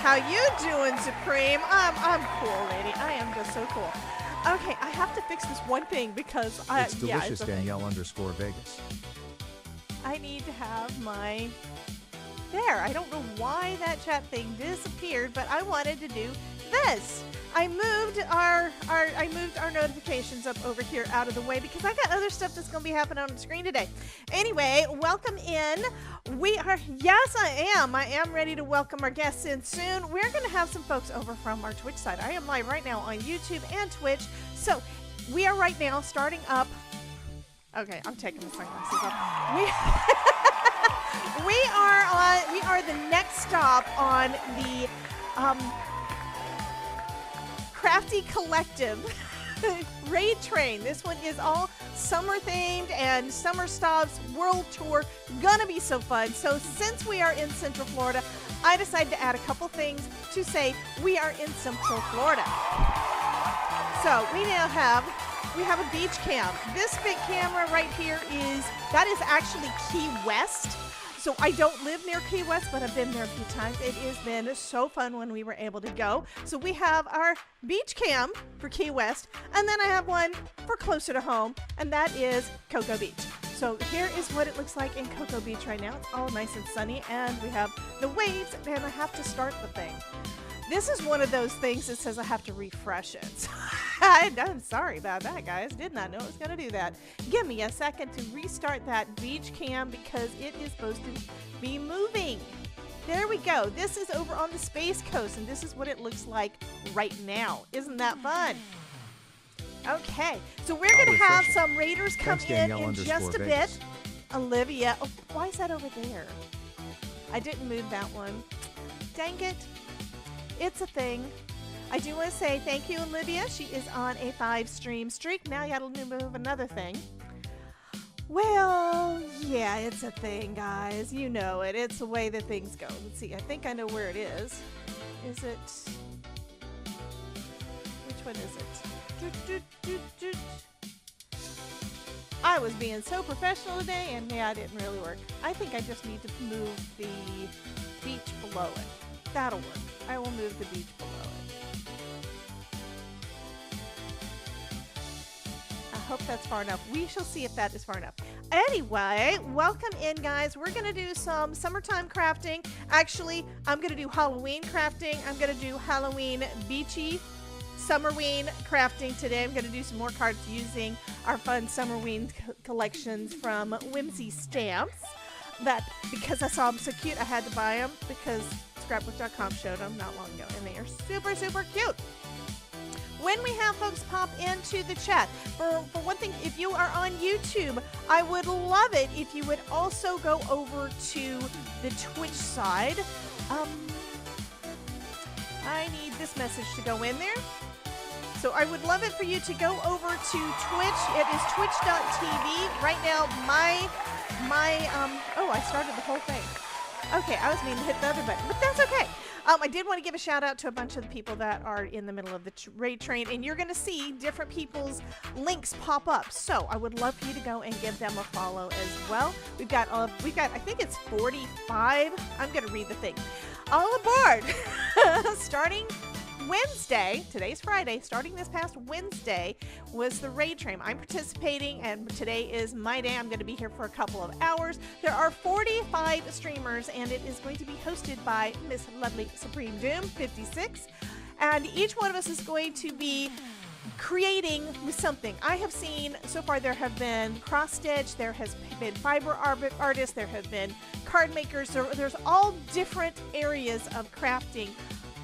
How you doing, Supreme? I'm cool, lady. I am just so cool. Okay, I have to fix this one thing because It's delicious, yeah, it's a thing. Danielle_Vegas. I need to have my there. I don't know why that chat thing disappeared, but I wanted to do this. I moved our notifications up over here out of the way because I got other stuff that's going to be happening on the screen today. Anyway, welcome in. Yes, I am ready to welcome our guests in soon. We're going to have some folks over from our Twitch side. I am live right now on YouTube and Twitch. So we are right now starting up. Okay, I'm taking the sunglasses off. We are the next stop on the Crafty Collective raid train. This one is all summer themed and summer stops world tour. Gonna be so fun. So since we are in Central Florida, I decided to add a couple things to say we are in Central Florida. So we have a beach cam. This big camera right here is actually Key West. So I don't live near Key West, but I've been there a few times. It has been so fun when we were able to go. So we have our beach cam for Key West, and then I have one for closer to home, and that is Cocoa Beach. So here is what it looks like in Cocoa Beach right now. It's all nice and sunny, and we have the waves, and I have to start the thing. This is one of those things that says I have to refresh it. I'm sorry about that, guys. Did not know it was going to do that. Give me a second to restart that beach cam because it is supposed to be moving. There we go. This is over on the Space Coast, and this is what it looks like right now. Isn't that fun? Okay, so we're going to have some raiders come in just a bit. Olivia. Oh, why is that over there? I didn't move that one. Dang it. It's a thing. I do want to say thank you, Olivia. She is on a 5-stream streak. Now you got to move another thing. Well, yeah, it's a thing, guys. You know it. It's the way that things go. Let's see. I think I know where it is. Is it? Which one is it? I was being so professional today, and yeah, it didn't really work. I think I just need to move the beach below it. That'll work. I will move the beach below it. I hope that's far enough. We shall see if that is far enough. Anyway, welcome in, guys. We're going to do some summertime crafting. Actually, I'm going to do Halloween crafting. I'm going to do Halloween beachy Summerween crafting today. I'm going to do some more cards using our fun Summerween collections from Whimsy Stamps. That, because I saw them so cute, I had to buy them because scrapbook.com showed them not long ago, and they are super, super cute. When we have folks pop into the chat, for one thing, if you are on YouTube, I would love it if you would also go over to the Twitch side. I need this message to go in there. So I would love it for you to go over to Twitch. It is twitch.tv. Right now, oh, I started the whole thing. Okay, I was meaning to hit the other button, but that's okay. I did want to give a shout out to a bunch of the people that are in the middle of the raid train, and you're going to see different people's links pop up. So I would love for you to go and give them a follow as well. We've got I think it's 45. I'm going to read the thing. All aboard! Starting Wednesday, today's Friday, starting this past Wednesday was the raid train. I'm participating, and today is my day. I'm going to be here for a couple of hours. There are 45 streamers, and it is going to be hosted by Miss Lovely Supreme Doom 56. And each one of us is going to be creating with something. I have seen so far there have been cross stitch, there has been fiber artists, there have been card makers. There's all different areas of crafting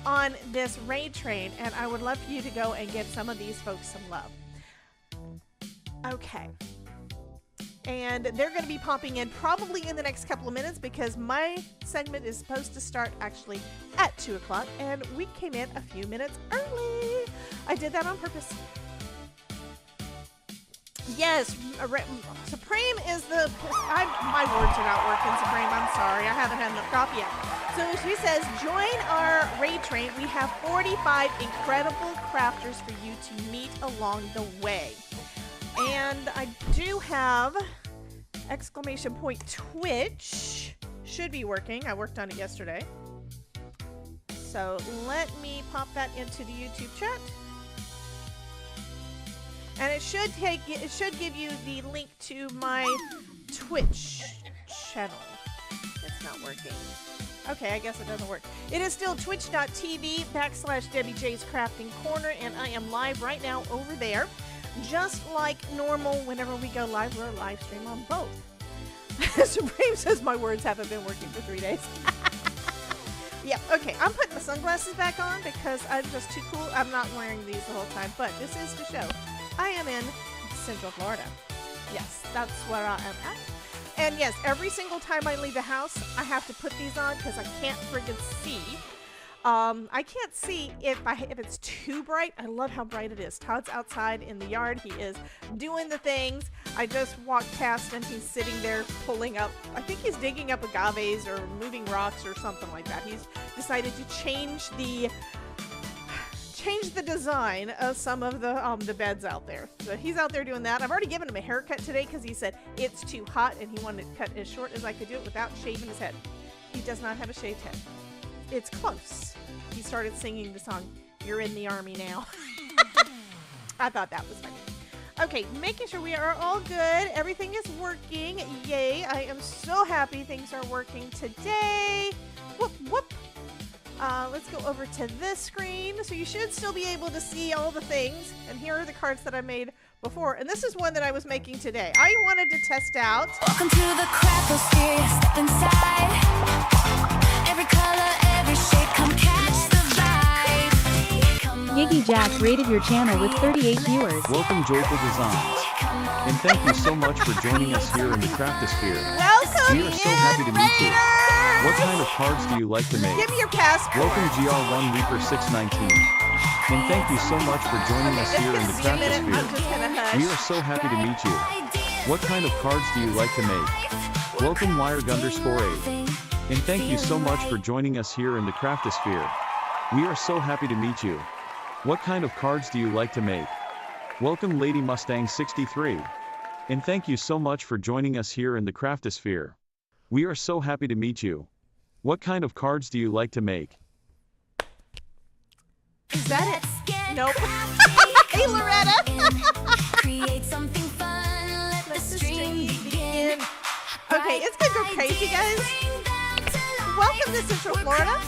on this raid train, and I would love for you to go and give some of these folks some love. Okay. And they're going to be popping in probably in the next couple of minutes because my segment is supposed to start actually at 2 o'clock, and we came in a few minutes early. I did that on purpose. Yes, Supreme is the... my words are not working, Supreme. I'm sorry. I haven't had enough coffee yet. So she says, join our raid train. We have 45 incredible crafters for you to meet along the way. And I do have exclamation point Twitch. Should be working. I worked on it yesterday. So let me pop that into the YouTube chat. And it should give you the link to my Twitch channel. It's not working. Okay, I guess it doesn't work. It is still twitch.tv/Debbie J's Crafting Corner, and I am live right now over there. Just like normal, whenever we go live, we're live stream on both. Supreme says my words haven't been working for 3 days. Yeah, okay, I'm putting the sunglasses back on because I'm just too cool. I'm not wearing these the whole time, but this is to show I am in Central Florida. Yes, that's where I am at. And yes, every single time I leave the house, I have to put these on because I can't friggin' see. I can't see if it's too bright. I love how bright it is. Todd's outside in the yard. He is doing the things. I just walked past and he's sitting there pulling up. I think he's digging up agaves or moving rocks or something like that. He's decided to change the design of some of the beds out there. So he's out there doing that. I've already given him a haircut today because he said it's too hot and he wanted to cut as short as I could do it without shaving his head. He does not have a shaved head. It's close. He started singing the song, "You're in the Army Now." I thought that was funny. Okay, making sure we are all good. Everything is working. Yay. I am so happy things are working today. Whoop, whoop. Let's go over to this screen. So you should still be able to see all the things. And here are the cards that I made before. And this is one that I was making today. I wanted to test out. Welcome to the Craftosphere. Step inside. Every color, every shape, come catch the vibe. Yiggy Jack rated your channel with 38 viewers. Welcome Joyful Designs. And thank you so much for joining us here in the Craftosphere. Welcome We are so happy to meet you. What kind of cards do you like to make? Give me your passport. Welcome GR1 Reaper 619. And thank you so much for joining us here in the Craftosphere. We are so happy to meet you. What kind of cards do you like to make? Welcome Wired_8. And thank you so much for joining us here in the Craftosphere. We are so happy to meet you. What kind of cards do you like to make? Welcome Lady Mustang 63. And thank you so much for joining us here in the Craftosphere. We are so happy to meet you. What kind of cards do you like to make? Is that it? Nope. Hey, Loretta. Create something fun. Let the stream begin. Okay, it's gonna go crazy, guys. Welcome to Central Florida.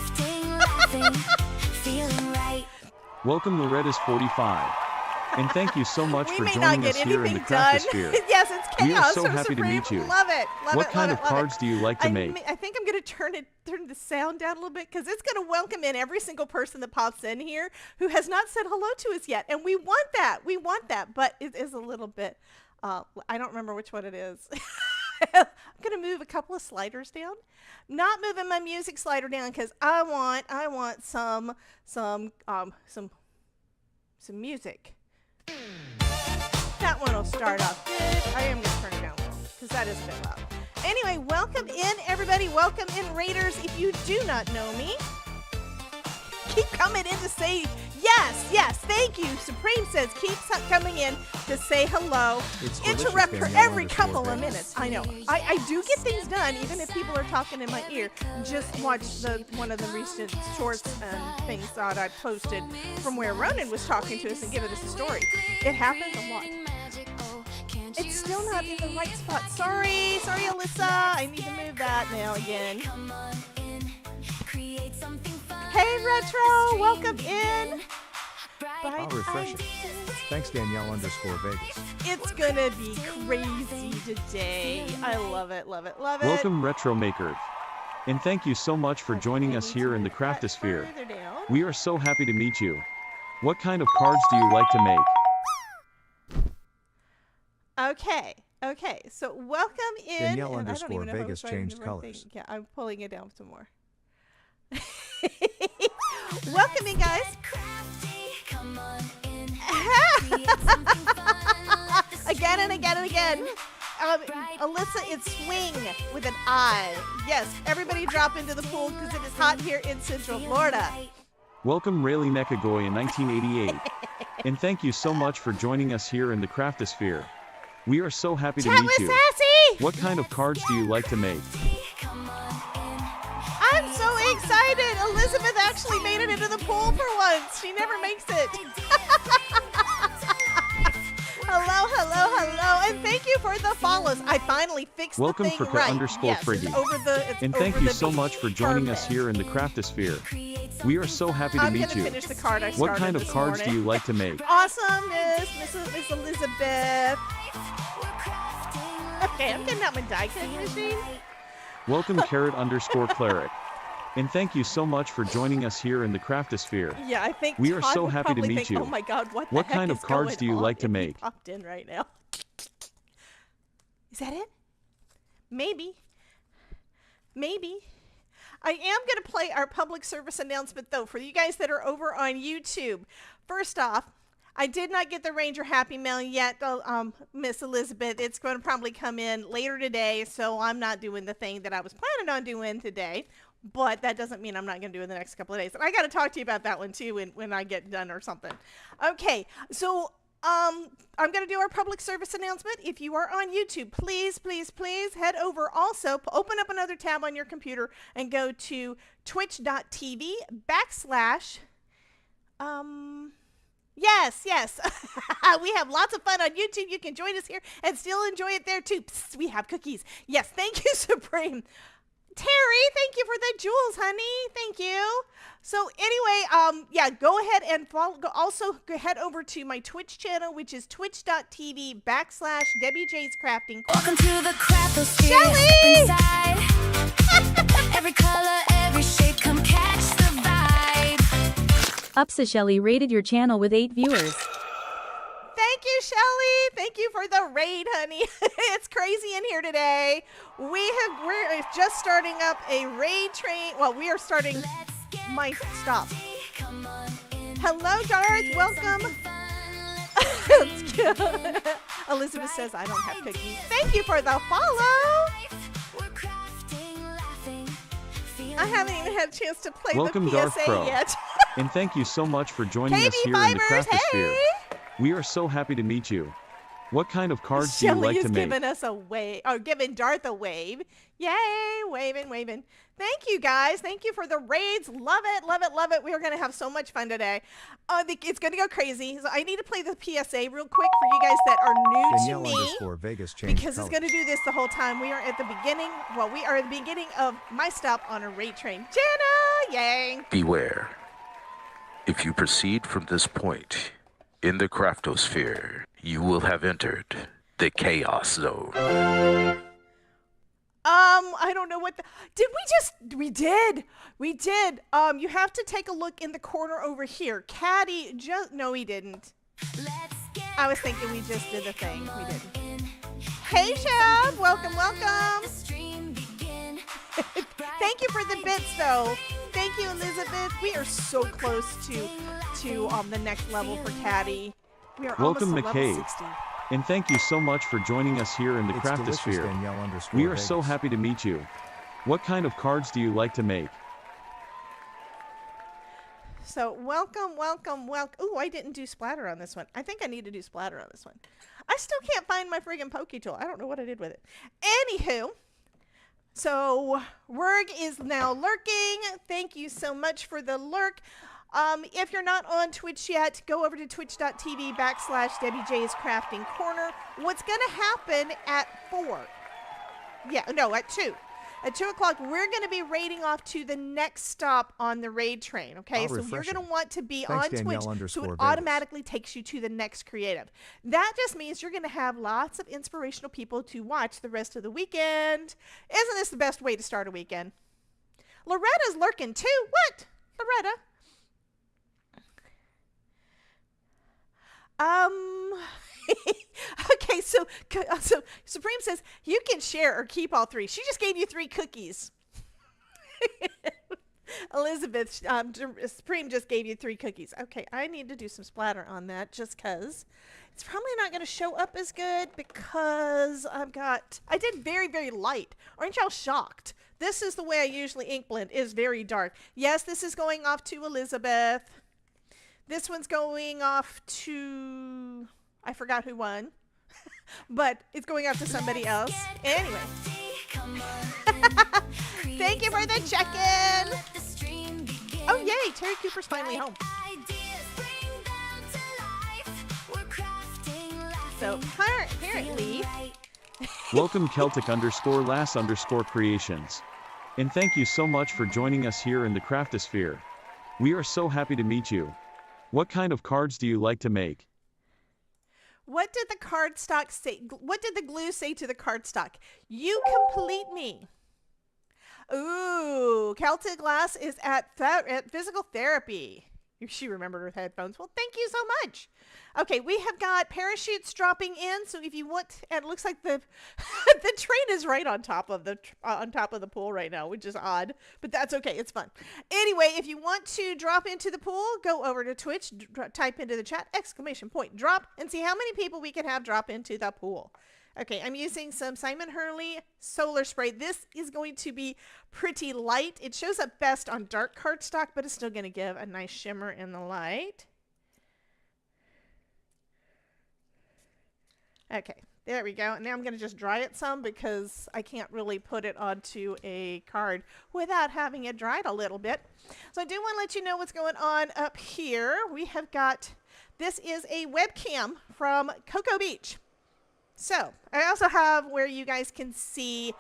Welcome Loretta's 45. And thank you so much We for may not joining get us here in the anything done. Craftosphere. Yes, it's chaos. We are so from happy to Supreme. meet you. Love it. Love What it, kind love of it, love cards it. do you like to make? I think I'm going to turn the sound down a little bit because it's going to welcome in every single person that pops in here who has not said hello to us yet. And we want that. We want that. But it is a little bit, I don't remember which one it is. I'm going to move a couple of sliders down. Not moving my music slider down because I want some music. That one will start off good. I am going to turn it down a little because that is a bit loud. Anyway, welcome in, everybody. Welcome in, Raiders. If you do not know me, keep coming in to say yes, yes. Thank you. Supreme says keep coming in to say hello. Interrupt for every couple of minutes. I know. I do get things done, even if people are talking in my ear. Just watch one of the recent shorts and things that I posted from where Ronan was talking to us and giving us a story. It happens a lot. It's still not in the right spot. Sorry, Alyssa. I need to move that now again. Hey, Retro, welcome in. How refreshing. Thanks, Danielle_Vegas. It's gonna be crazy today. I love it, love it, love it. Welcome Retro Maker. And thank you so much for joining us here in the Craftosphere. We are so happy to meet you. What kind of cards do you like to make? Okay, so welcome in. Danielle_Vegas changed colors. Yeah, I'm pulling it down some more. Welcome in, guys. Again and again and again. Alyssa, it's swing with an I. Yes, everybody drop into the pool because it is hot here in Central Florida. Welcome Rayleigh Nekagoy in 1988. And thank you so much for joining us here in the Craftosphere. We are so happy to meet you. Sassy! What kind of cards do you like to make? I'm so excited! did it! Elizabeth actually made it into the pool for once. She never makes it. Hello, hello, hello, and thank you for the follows. I finally fixed Welcome the thing for right. _Friggy. Yes, it's over the, And thank you so much for joining us here in the Craftosphere. We are so happy to meet you. Finish the card I What started kind of this cards morning. do you like to make? Awesomeness, Miss Elizabeth. Okay, I'm getting out my die cutting machine. Welcome _Cleric. And thank you so much for joining us here in the Craftosphere. Yeah, I think We are Todd so would happy to probably meet think, you. Oh my God, what the What heck kind is of cards going do you on? like to And he make? popped in right now. Is that it? Maybe. Maybe. I am going to play our public service announcement, though, for you guys that are over on YouTube. First off, I did not get the Ranger Happy Mail yet, Miss Elizabeth. It's going to probably come in later today, so I'm not doing the thing that I was planning on doing today. But that doesn't mean I'm not going to do it in the next couple of days. And I got to talk to you about that one, too, when I get done or something. Okay, so I'm going to do our public service announcement. If you are on YouTube, please, please, please head over. Also, open up another tab on your computer and go to twitch.tv / yes. We have lots of fun on YouTube. You can join us here and still enjoy it there, too. Psst, we have cookies. Yes, thank you, Supreme. Terry, thank you for the jewels, honey. Thank you. So anyway, yeah, go ahead and follow. Also, go head over to my Twitch channel, which is twitch.tv / Debbie J's Crafting. Welcome to the Craftosphere. Shelly! Step inside. Every color, every shape, come catch the vibe. Upsa Shelly rated your channel with 8 viewers. Thank you, Shelly. Thank you for the raid, honey. It's crazy in here today. We're just starting up a raid train. Well, we are starting my stop. Hello, Garth. Welcome. Let's go. Elizabeth says I don't have cookies. Thank you for the follow. I haven't even had a chance to play Welcome, the Darth PSA Pro. yet. And thank you so much for joining us here in the KB Fibers, Craftosphere. hey! We are so happy to meet you. What kind of cards do you Shelly like is to make? giving us a wave, or giving Darth a wave. Yay, waving. Thank you, guys. Thank you for the raids. Love it. We are going to have so much fun today. It's going to go crazy. So I need to play the PSA real quick for you guys that are new to me. Vegas changed Because it's going to do this the whole time. We are at the beginning. Well, we are at the beginning of my stop on a raid train. Jenna, yay. Beware. If you proceed from this point in the Craftosphere, you will have entered the Chaos Zone. I don't know what we did. You have to take a look in the corner over here. Caddy no, he didn't. I was thinking we just did the thing. We didn't. Hey, Shab, welcome. Thank you for the bits, though. Thank you, Elizabeth. We are so close to the next level for Caddy. We are Welcome, almost to level McCabe. 60. And thank you so much for joining us here in the It's delicious, Craftosphere. Danielle _ We are so Vegas. happy to meet you. What kind of cards do you like to make? So welcome. Ooh, I didn't do splatter on this one. I think I need to do splatter on this one. I still can't find my friggin' Poke Tool. I don't know what I did with it. Anywho, so Werg is now lurking. Thank you so much for the lurk. If you're not on Twitch yet, go over to twitch.tv / Debbie J's Crafting Corner. What's going to happen at 4? At 2. At 2 o'clock, we're going to be raiding off to the next stop on the raid train, okay? Oh, so you're refreshing. going to want to be Thanks, on Twitch, Danielle so it _ Vegas. automatically takes you to the next creative. That just means you're going to have lots of inspirational people to watch the rest of the weekend. Isn't this the best way to start a weekend? Loretta's lurking too. What? Loretta? Okay, so Supreme says you can share or keep all 3. She just gave you 3 cookies. Elizabeth, Supreme just gave you 3 cookies. Okay, I need to do some splatter on that just because it's probably not going to show up as good because I did very, very light. Aren't y'all shocked? This is the way I usually ink blend, is very dark. Yes, this is going off to Elizabeth. This one's going off to, I forgot who won, but it's going off to somebody else. Anyway. Thank you for the check-in. yay! Terry Cooper's finally home. So apparently, Welcome Celtic_Lass_Creations. And thank you so much for joining us here in the Craftosphere. We are so happy to meet you. What kind of cards do you like to make? what did the cardstock say? What did the glue say to the cardstock? You complete me. Ooh, Celtic Glass is at physical therapy. She remembered her headphones. Well, thank you so much. Okay, we have got parachutes dropping in. So if you want, and it looks like the the train is right on top of the pool right now, which is odd, but that's okay. It's fun. Anyway, if you want to drop into the pool, go over to Twitch, type into the chat !drop, and see how many people we can have drop into the pool. Okay, I'm using some Simon Hurley solar spray. This is going to be pretty light. It shows up best on dark cardstock, but it's still going to give a nice shimmer in the light. Okay, there we go. And now I'm going to just dry it some because I can't really put it onto a card without having it dried a little bit. So I do want to let you know what's going on up here. We have got, this is a webcam from Cocoa Beach. So, I also have where you guys can see,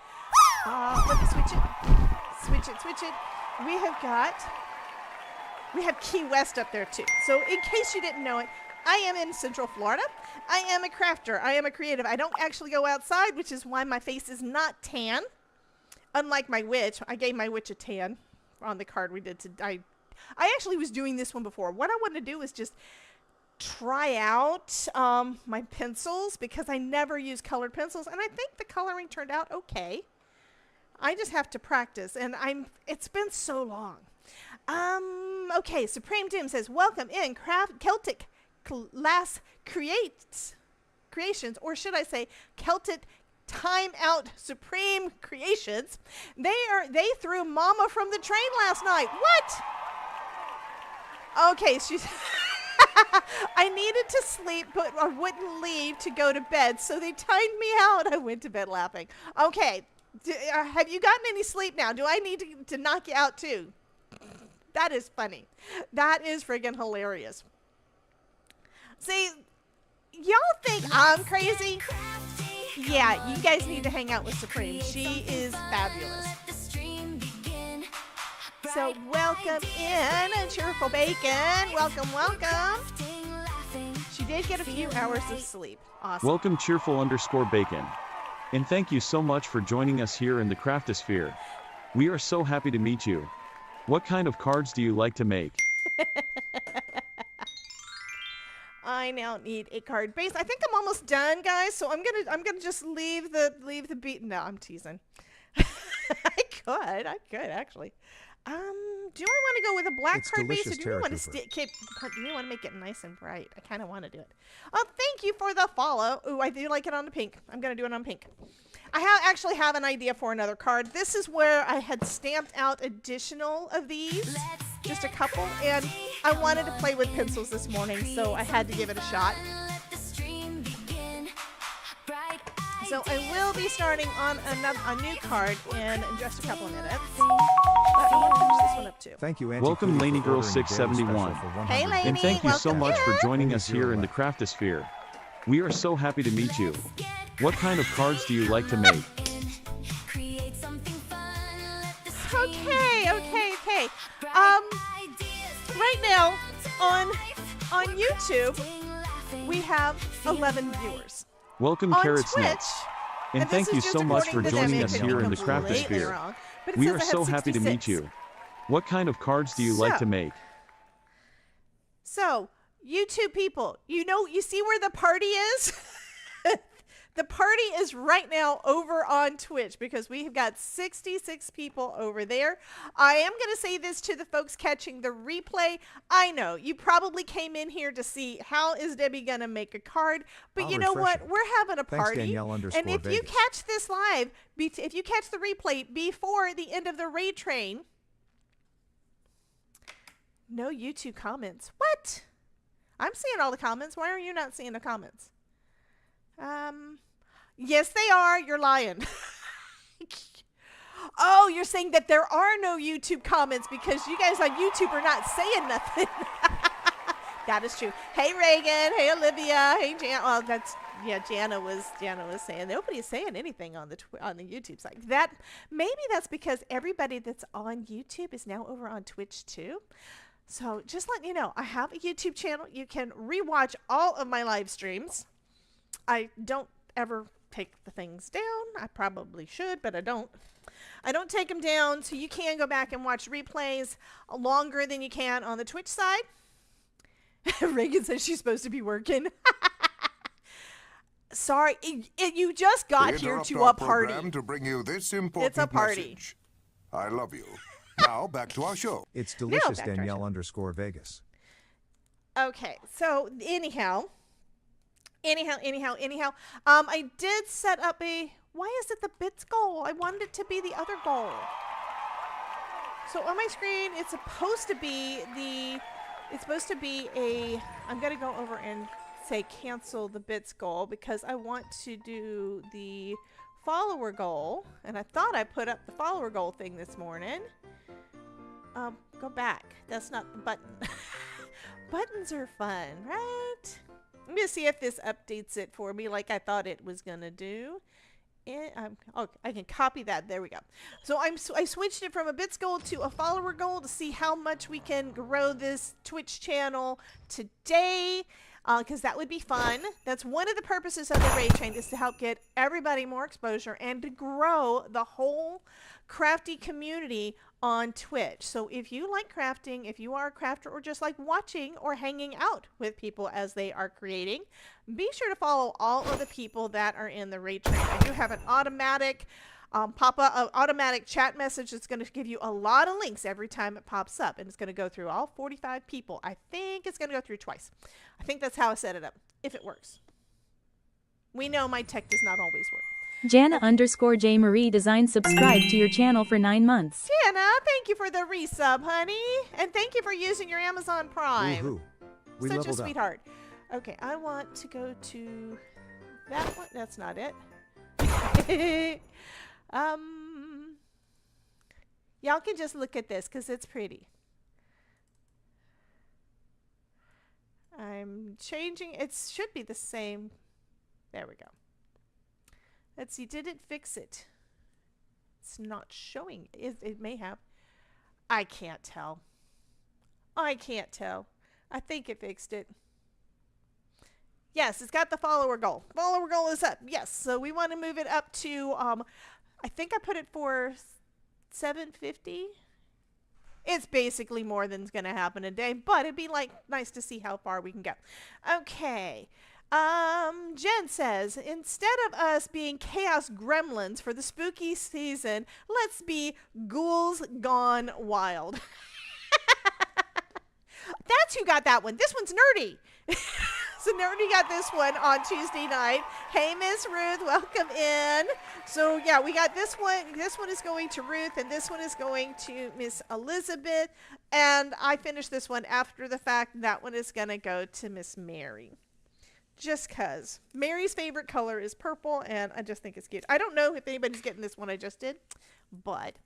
let me switch it. We have Key West up there too. So, in case you didn't know it, I am in Central Florida. I am a crafter. I am a creative. I don't actually go outside, which is why my face is not tan. Unlike my witch. I gave my witch a tan on the card we did today. I actually was doing this one before. What I wanted to do is just try out my pencils because I never use colored pencils, and I think the coloring turned out okay. I just have to practice, and it's been so long. Okay, Supreme Doom says, welcome in Celtic Lass Creations, or should I say Celtic Time Out Supreme Creations. They threw Mama from the train last night. What? Okay, she's I needed to sleep, but I wouldn't leave to go to bed, so they timed me out. I went to bed laughing. Okay, have you gotten any sleep now? Do I need to knock you out too? That is funny. That is friggin' hilarious. See, y'all think I'm crazy? Yeah, you guys need to hang out with Supreme. She is fabulous. So welcome in, Cheerful Bacon. Welcome, welcome. She did get a few hours of sleep. Awesome. Welcome Cheerful_Bacon. And thank you so much for joining us here in the Craftosphere. We are so happy to meet you. What kind of cards do you like to make? I now need a card base. I think I'm almost done, guys. So I'm gonna just leave the beat. No, I'm teasing. I could actually. Do I want to go with a black card base, or do you want to make it nice and bright? I kind of want to do it. Oh, thank you for the follow. Ooh, I do like it on the pink. I'm gonna do it on pink. I actually have an idea for another card. This is where I had stamped out additional of these, just a couple, and I wanted to play with pencils this morning, so I had to give it a shot. So I will be starting on a new card in just a couple of minutes. But I want to finish this one up too. Thank you, Auntie Welcome Katie, Laney for Girl ordering Danny 671. special for Hey, 100 Laney. And thank you so Welcome much for in. joining us here in the Craftosphere. We are so happy to meet you. What kind of cards do you like to make? Okay. Right now on YouTube we have 11 viewers. Welcome On Carrots Twitch, Nuts. And this thank is you just so much for according to them, joining it us could be here in the completely Craftosphere. wrong, but it We says are I have so happy to meet 66. you. What kind of cards do you like to make? So, YouTube people, you see where the party is? The party is right now over on Twitch because we have got 66 people over there. I am going to say this to the folks catching the replay. I know you probably came in here to see how is Debbie going to make a card, but you know what? We're having a party. And if you catch this live, if you catch the replay before the end of the raid train, no YouTube comments. What? I'm seeing all the comments. Why are you not seeing the comments? Yes, they are. You're lying. Oh, you're saying that there are no YouTube comments because you guys on YouTube are not saying nothing. That is true. Hey, Reagan. Hey, Olivia. Hey, Jan. Well, Jana was saying nobody's saying anything on the YouTube side. Maybe that's because everybody that's on YouTube is now over on Twitch too. So just letting you know, I have a YouTube channel. You can rewatch all of my live streams. I don't ever take the things down. I probably should, but I don't. I don't take them down, so you can go back and watch replays longer than you can on the Twitch side. Reagan says she's supposed to be working. Sorry, you just got here to a party. To bring you this important it's a party. Message. I love you. Now back to our show. It's delicious, Danielle_Vegas. Okay, so anyhow, I did set up why is it the bits goal? I wanted it to be the other goal. So on my screen, it's supposed to be I'm going to go over and say cancel the bits goal because I want to do the follower goal. And I thought I put up the follower goal thing this morning. Go back. That's not the button. Buttons are fun, right? I'm going to see if this updates it for me like I thought it was going to do. I can copy that. There we go. So I switched it from a bits goal to a follower goal to see how much we can grow this Twitch channel today, because that would be fun. That's one of the purposes of the raid train, is to help get everybody more exposure and to grow the whole crafty community on Twitch. So if you like crafting, if you are a crafter or just like watching or hanging out with people as they are creating, be sure to follow all of the people that are in the raid train. I do have an automatic automatic chat message that's going to give you a lot of links every time it pops up, and it's going to go through all 45 people. I think it's going to go through twice. I think that's how I set it up, if it works. We know my tech does not always work. Jana_J Marie Design subscribed to your channel for 9 months. Jana, thank you for the resub, honey. And thank you for using your Amazon Prime. Woohoo. We Such a leveled up. sweetheart. Okay, I want to go to that one. That's not it. Y'all can just look at this because it's pretty. I'm changing. It should be the same. There we go. Let's see. Did it fix it? It's not showing. It may have. I can't tell. I can't tell. I think it fixed it. Yes, it's got the follower goal. Follower goal is up. Yes, so we want to move it up to, I think I put it for 750. It's basically more than's going to happen today, but it'd be like nice to see how far we can go. Okay. Jen says, instead of us being chaos gremlins for the spooky season, let's be ghouls gone wild. That's who got that one. This one's Nerdy. So Nerdy got this one on Tuesday night. Hey, Miss Ruth, welcome in. So yeah, we got this one. This one is going to Ruth, and this one is going to Miss Elizabeth. And I finished this one after the fact. That one is going to go to Miss Mary. Just because Mary's favorite color is purple, and I just think it's cute. I don't know if anybody's getting this one I just did, but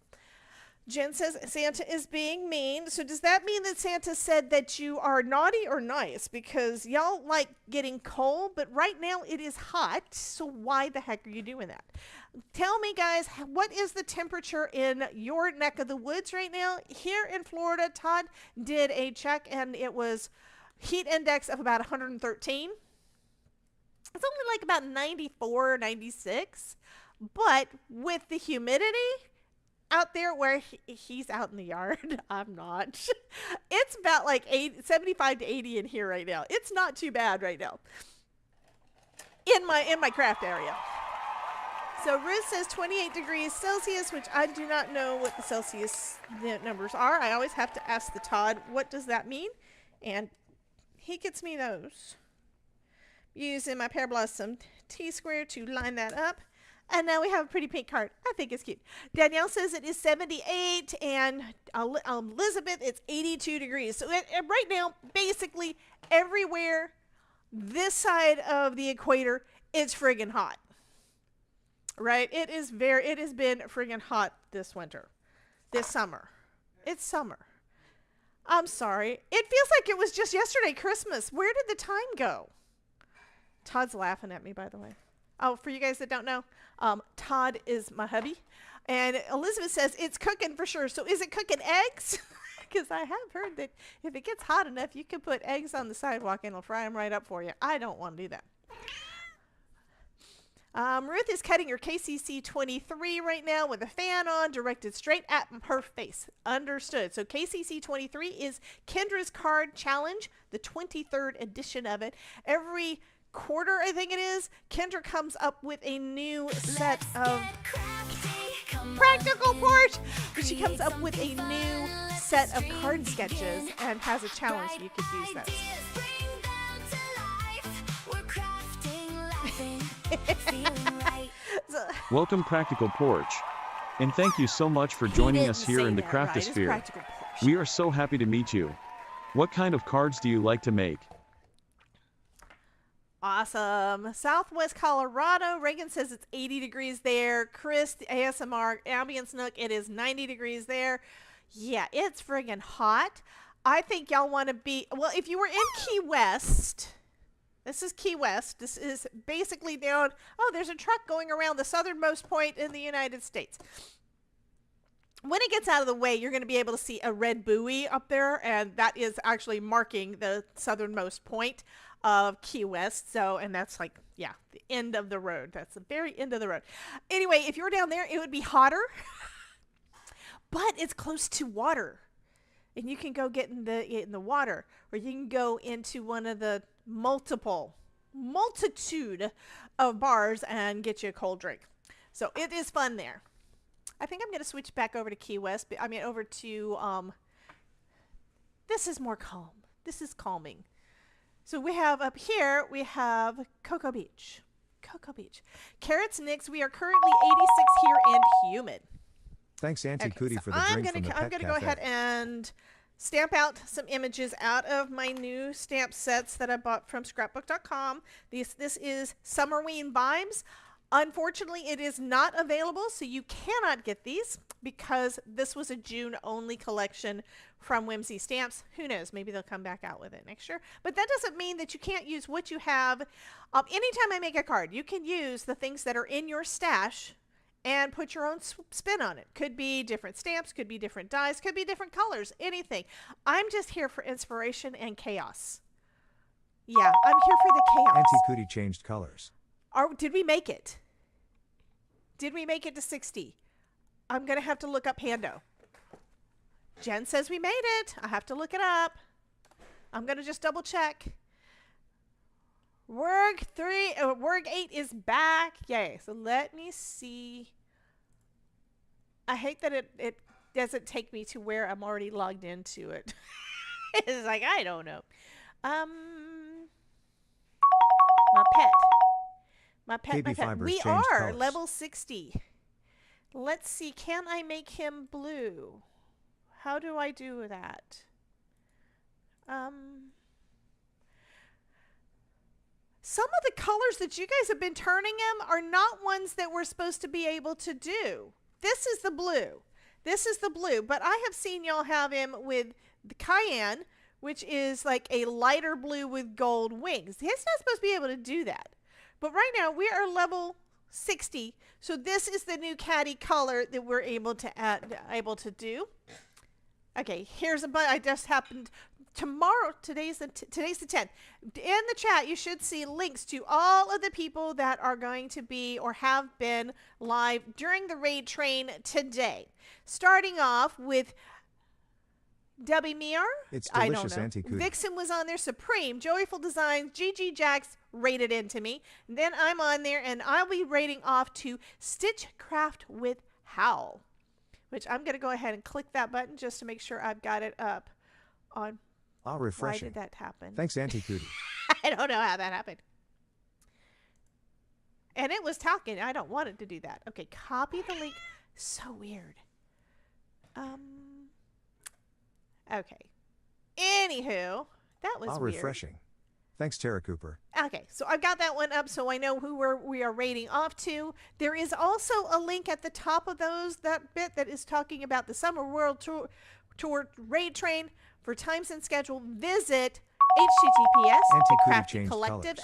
Jen says Santa is being mean. So does that mean that Santa said that you are naughty or nice? Because y'all like getting cold, but right now it is hot. So why the heck are you doing that? Tell me, guys, what is the temperature in your neck of the woods right now? Here in Florida, Todd did a check, and it was heat index of about 113. It's only like about 94, 96. But with the humidity out there where he's out in the yard, I'm not. It's about like 75 to 80 in here right now. It's not too bad right now in my craft area. So Ruth says 28 degrees Celsius, which I do not know what the Celsius numbers are. I always have to ask the Todd, what does that mean? And he gets me those. Using my Pear Blossom T-square to line that up. And now we have a pretty pink card. I think it's cute. Danielle says it is 78, and Elizabeth, it's 82 degrees. So right now, basically everywhere this side of the equator, it's friggin' hot. right? It has been friggin' hot this winter, this summer. It's summer. I'm sorry. It feels like it was just yesterday, Christmas. Where did the time go? Todd's laughing at me, by the way. Oh, for you guys that don't know, Todd is my hubby. And Elizabeth says it's cooking for sure. So is it cooking eggs? Because I have heard that if it gets hot enough, you can put eggs on the sidewalk and it'll fry them right up for you. I don't want to do that. Ruth is cutting her KCC 23 right now with a fan on, directed straight at her face. Understood. So KCC 23 is Kendra's Card Challenge, the 23rd edition of it. Every quarter, I think it is, Kendra comes up with a new set of practical porch. She comes up with a new set of card sketches and has a challenge so you could use those. Welcome Practical Porch. And thank you so much for joining us here in the Craftosphere. Right, we are so happy to meet you. What kind of cards do you like to make? Awesome. Southwest Colorado. Reagan says it's 80 degrees there. Chris, the ASMR Ambience Nook, it is 90 degrees there. Yeah, it's friggin' hot. I think y'all want to be, well, if you were in Key West, this is Key West. This is basically down, oh, there's a truck going around the southernmost point in the United States. When it gets out of the way, you're going to be able to see a red buoy up there, and that is actually marking the southernmost point of Key West. So, and that's like, yeah, the end of the road. That's the very end of the road. Anyway, if you were down there, it would be hotter, but it's close to water. And you can go get in the water, or you can go into one of the multitude of bars and get you a cold drink. So it is fun there. I think I'm going to switch back over to Key West. I mean, over to, this is more calm. This is calming. So we have up here, we have Cocoa Beach. Cocoa Beach. Carrots Nicks, we are currently 86 here and humid. Thanks, Auntie Okay, Cootie, so for the drink from the Pet I'm going to go Cafe. ahead and stamp out some images out of my new stamp sets that I bought from scrapbook.com. This is Summerween Vibes. Unfortunately, it is not available, so you cannot get these because this was a June-only collection from Whimsy Stamps. Who knows? Maybe they'll come back out with it next year. But that doesn't mean that you can't use what you have. Anytime I make a card, you can use the things that are in your stash and put your own spin on it. Could be different stamps, could be different dies, could be different colors, anything. I'm just here for inspiration and chaos. Yeah, I'm here for the chaos. Auntie Cootie changed colors. Did we make it? Did we make it to 60? I'm going to have to look up Hando. Jen says we made it. I have to look it up. I'm going to just double check. Worg 8 is back. Yay. So let me see. I hate that it doesn't take me to where I'm already logged into it. It's like, I don't know. My pet. We are colors. level 60. Let's see. Can I make him blue? How do I do that? Some of the colors that you guys have been turning him are not ones that we're supposed to be able to do. This is the blue. This is the blue. But I have seen y'all have him with the cayenne, which is like a lighter blue with gold wings. He's not supposed to be able to do that. But right now, we are level 60. So this is the new caddy color that we're able to do. Okay, here's a button. I just happened tomorrow. Today's the 10th. In the chat, you should see links to all of the people that are going to be or have been live during the raid train today. Starting off with Debbie Mear. It's I delicious, don't know. Auntie Cootie. Vixen was on there. Supreme, Joyful Designs, GG Jax rated into me. And then I'm on there, and I'll be rating off to Stitchcraft with Howl, which I'm going to go ahead and click that button just to make sure I've got it up on. Refreshing. Why did that happen? Thanks, Auntie Cootie. I don't know how that happened. And it was talking. I don't want it to do that. Okay, copy the link. So weird. Okay. Anywho, that was weird. Refreshing. Thanks, Tara Cooper. Okay, so I've got that one up so I know who we are rating off to. There is also a link at the top of that bit that is talking about the Summer World Tour Raid Train. For times and schedule, visit https Crafty Collective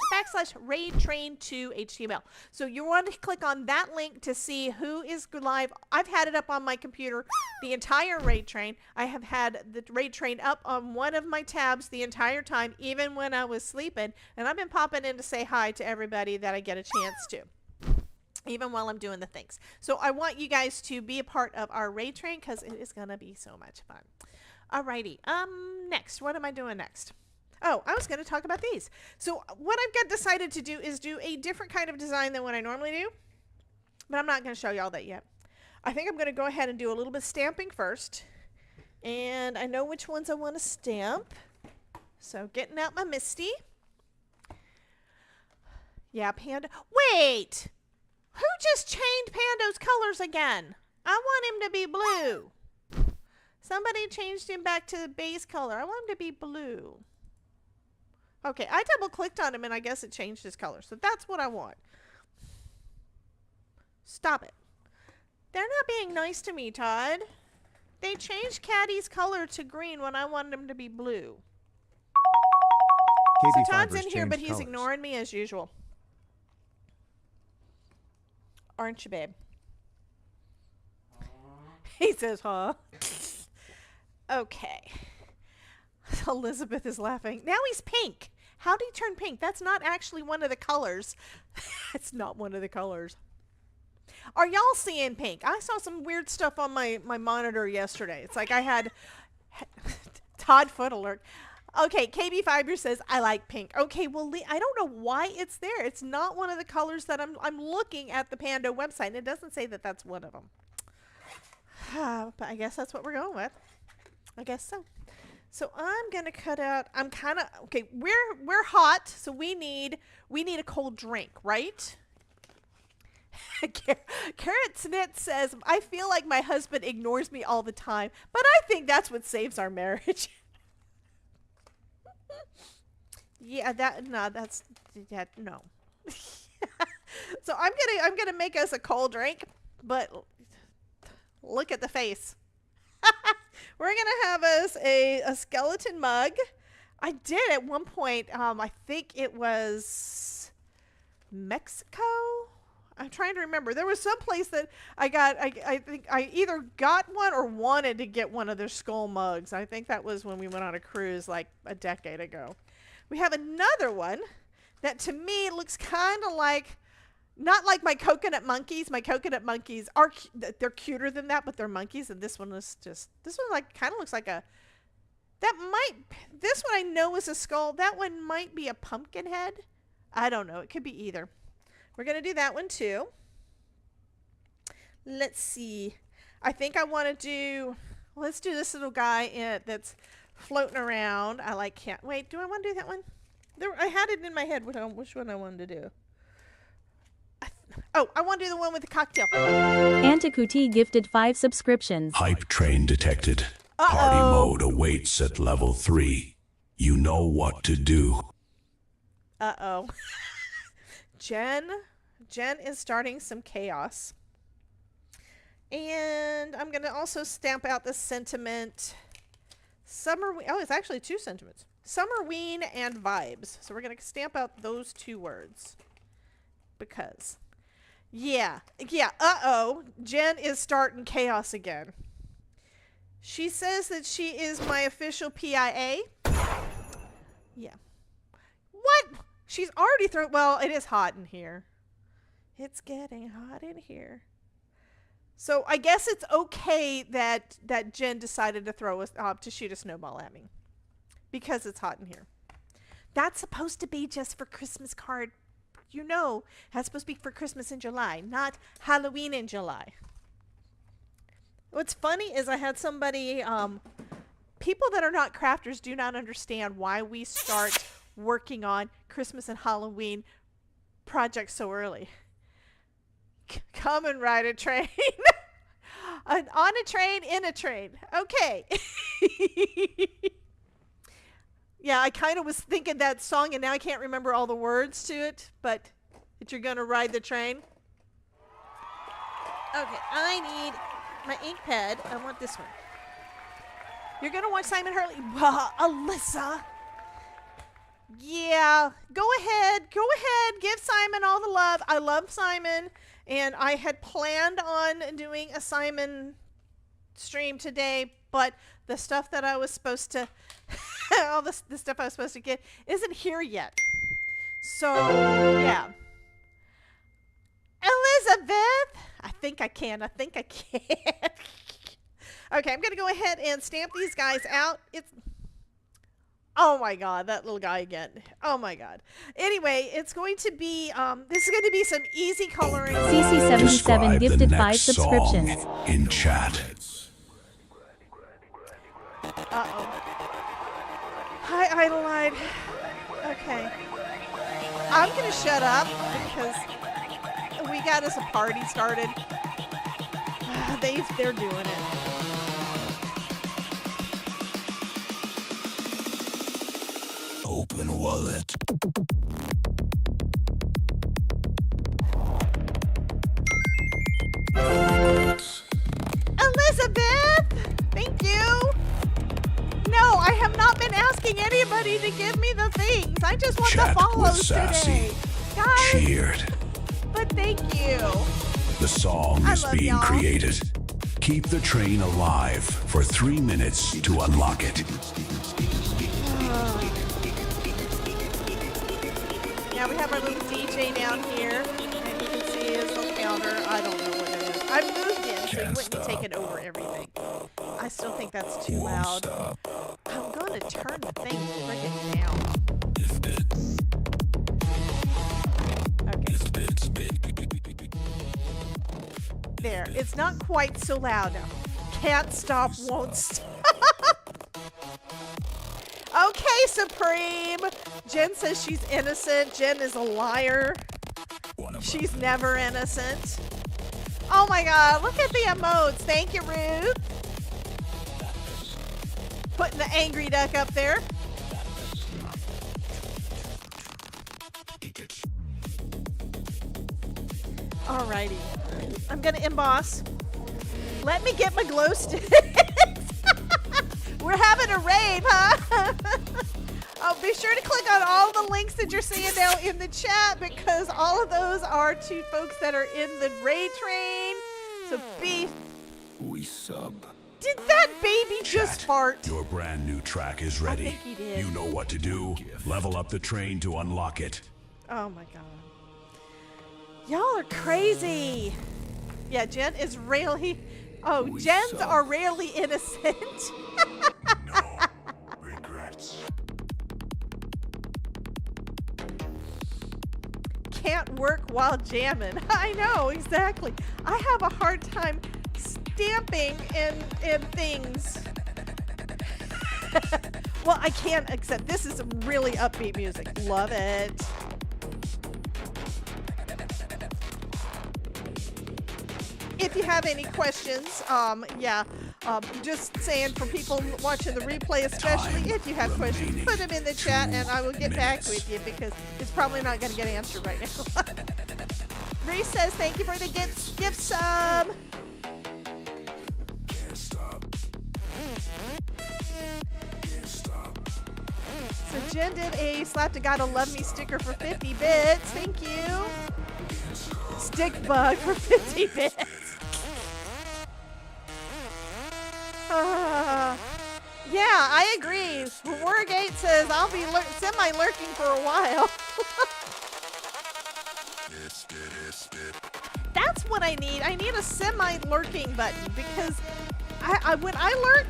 /Raid Train 2 HTML. So you want to click on that link to see who is live. I've had it up on my computer, the entire Raid Train. I have had the Raid Train up on one of my tabs the entire time, even when I was sleeping. And I've been popping in to say hi to everybody that I get a chance to, even while I'm doing the things. So I want you guys to be a part of our Raid Train because it is going to be so much fun. Alrighty, next, what am I doing next? Oh, I was going to talk about these. So what I've got decided to do is do a different kind of design than what I normally do, but I'm not going to show you all that yet. I think I'm going to go ahead and do a little bit of stamping first, and I know which ones I want to stamp. So getting out my Misty. Yeah, Panda. Wait! Who just changed Pando's colors again? I want him to be blue. Somebody changed him back to the base color. I want him to be blue. Okay, I double clicked on him and I guess it changed his color. So that's what I want. Stop it. They're not being nice to me, Todd. They changed Caddy's color to green when I wanted him to be blue. So Todd's in here, but he's ignoring me as usual. Aren't you, babe? He says, huh? Okay. Elizabeth is laughing. Now he's pink. How did he turn pink? That's not actually one of the colors. It's not one of the colors. Are y'all seeing pink? I saw some weird stuff on my monitor yesterday. It's like I had Todd Foot alert. Okay, KB Fiber says, I like pink. Okay, well, I don't know why it's there. It's not one of the colors that I'm looking at the Pando website, and it doesn't say that that's one of them. But I guess that's what we're going with. I guess so. So I'm gonna cut out. I'm kind of okay. We're hot, so we need a cold drink, right? Carrot Snit says, I feel like my husband ignores me all the time, but I think that's what saves our marriage. Yeah, no. So I'm gonna make us a cold drink, but look at the face. We're gonna have us a skeleton mug. I did at one point. I think it was Mexico. I'm trying to remember. There was some place that I got. I think I either got one or wanted to get one of their skull mugs. I think that was when we went on a cruise like a decade ago. We have another one that to me looks kind of like, not like my coconut monkeys. My coconut monkeys are, they're cuter than that, but they're monkeys. And this one is just, this one like kind of looks like a, this one I know is a skull. That one might be a pumpkin head. I don't know. It could be either. We're going to do that one too. Let's see. I think I want to do, let's do this little guy that's floating around. I like can't wait. Do I want to do that one? I had it in my head which one I wanted to do. I want to do the one with the cocktail. Antiquity gifted 5 subscriptions. Hype train detected. Party mode awaits at level 3. You know what to do. Uh-oh. Jen is starting some chaos. And I'm going to also stamp out the sentiment. It's actually 2 sentiments. Summerween and vibes. So we're going to stamp out those 2 words. Because, yeah, Jen is starting chaos again. She says that she is my official PIA. Yeah. What? She's already thrown, well, it is hot in here. It's getting hot in here. So I guess it's okay that Jen decided to shoot a snowball at me. Because it's hot in here. That's supposed to be just for Christmas card. You know, that's supposed to be for Christmas in July, not Halloween in July. What's funny is I had somebody, people that are not crafters do not understand why we start working on Christmas and Halloween projects so early. Come and ride a train. On a train, in a train. Okay. Yeah, I kind of was thinking that song, and now I can't remember all the words to it, but that you're going to ride the train. Okay, I need my ink pad. I want this one. You're going to watch Simon Hurley. Alyssa. Yeah, go ahead. Go ahead. Give Simon all the love. I love Simon, and I had planned on doing a Simon stream today, but the stuff that I was supposed to, all the stuff I was supposed to get isn't here yet. So, yeah. Elizabeth! I think I can. Okay, I'm going to go ahead and stamp these guys out. Oh my God, that little guy again. Oh my God. Anyway, it's going to be, this is going to be some easy coloring. CC77 Describe gifted the 5 next subscriptions. song in chat. Uh-oh. Hi, Idolide. Okay. I'm going to shut up because we got us a party started. They're doing it. Open wallet. Elizabeth! Thank you! No, I have not been asking anybody to give me the things. I just want Chat the follows with Sassy. today. Guys, Cheered. but thank you. The song I is love being y'all. created. Keep the train alive for 3 minutes to unlock it. Yeah, we have our little DJ down here, and you can see his little counter. I don't know what it is. I moved in, so it wouldn't be taking over everything. I still think that's too loud. I'm going to turn the thing freaking down. Okay. There. It's not quite so loud now. Can't stop, won't stop. Okay, Supreme. Jen says she's innocent. Jen is a liar. She's never innocent. Oh my God, look at the emotes. Thank you, Ruth. Putting the angry duck up there. Alrighty. I'm gonna emboss. Let me get my glow sticks. We're having a rave, huh? Oh, be sure to click on all the links that you're seeing now in the chat because all of those are to folks that are in the raid train. So We sub. Did that baby just fart? Your brand new track is ready. think he did. You know what to do. Level up the train to unlock it. Oh my God. Y'all are crazy. Yeah, Jen is really... Oh, Gens are rarely innocent. No regrets. Can't work while jamming. I know, exactly. I have a hard time stamping and things. Well, I can't accept. This is some really upbeat music. Love it. If you have any questions, just saying for people watching the replay especially, if you have questions, put them in the chat and I will get back with you because it's probably not going to get answered right now. Reese says, thank you for the gift sub. So Jen did a Slap to Gotta Love Me sticker for 50 bits. Thank you. Stick bug for 50 bits. Yeah, I agree. Wargate says I'll be semi-lurking for a while. That's what I need. I need a semi-lurking button because when I lurk,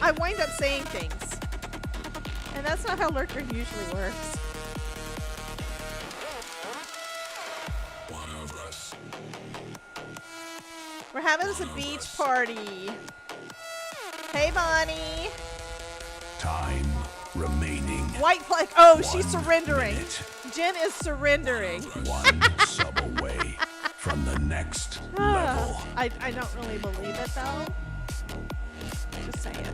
I wind up saying things. And that's not how lurker usually works. We're having us a beach party. Hey, Bonnie. Time remaining. White flag. Oh, she's 1 surrendering. minute. Jen is surrendering. One sub away from the next level. I don't really believe it, though. Just saying.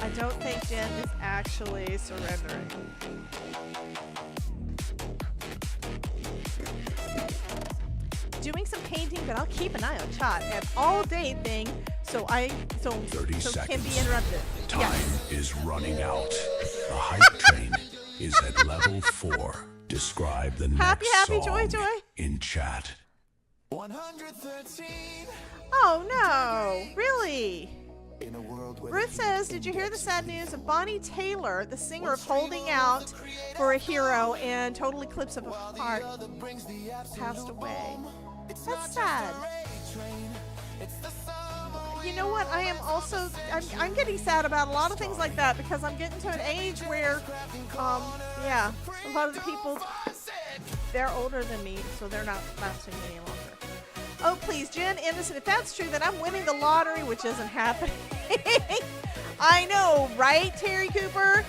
I don't think Jen is actually surrendering. Doing some painting, but I'll keep an eye on chat. An all-day thing, so 30 can be seconds. interrupted. Time Yes. is running out. The hype train is at level 4. Describe the Happy, next happy, song joy, joy. in chat. 113. Oh no, really? In a world where Ruth says, did you hear the sad news of Bonnie Taylor, the singer of Holding Out for a Hero and Total Eclipse of a Heart, passed away? That's sad. You know what? I am also, I'm getting sad about a lot of things like that because I'm getting to an age where, yeah, a lot of the people, they're older than me, so they're not lasting any longer. Oh, please, Jen Innocent, if that's true, then I'm winning the lottery, which isn't happening. I know, right, Terry Cooper?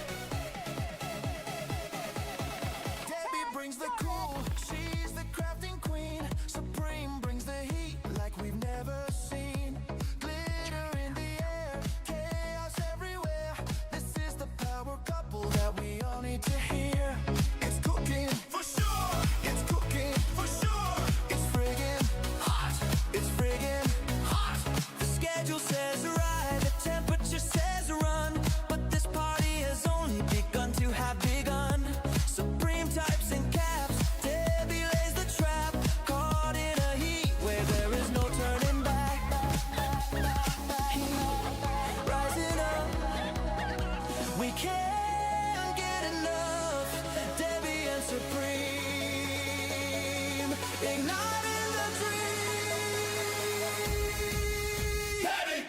Debbie brings the cool, she's the crafting queen. Supreme brings the heat like we've never seen. Glitter in the air, chaos everywhere. This is the power couple that we all need to hear. It's cooking for sure. It's cooking for sure. It's friggin' hot. It's friggin' hot. The schedule says ride, the temperature says run, but this party has only begun to have begun. Supreme types and caps, Debbie lays the trap, caught in a heat where there is no turning back. Heat rising up, we can't get enough. Debbie and Supreme, igniting the dream. Debbie,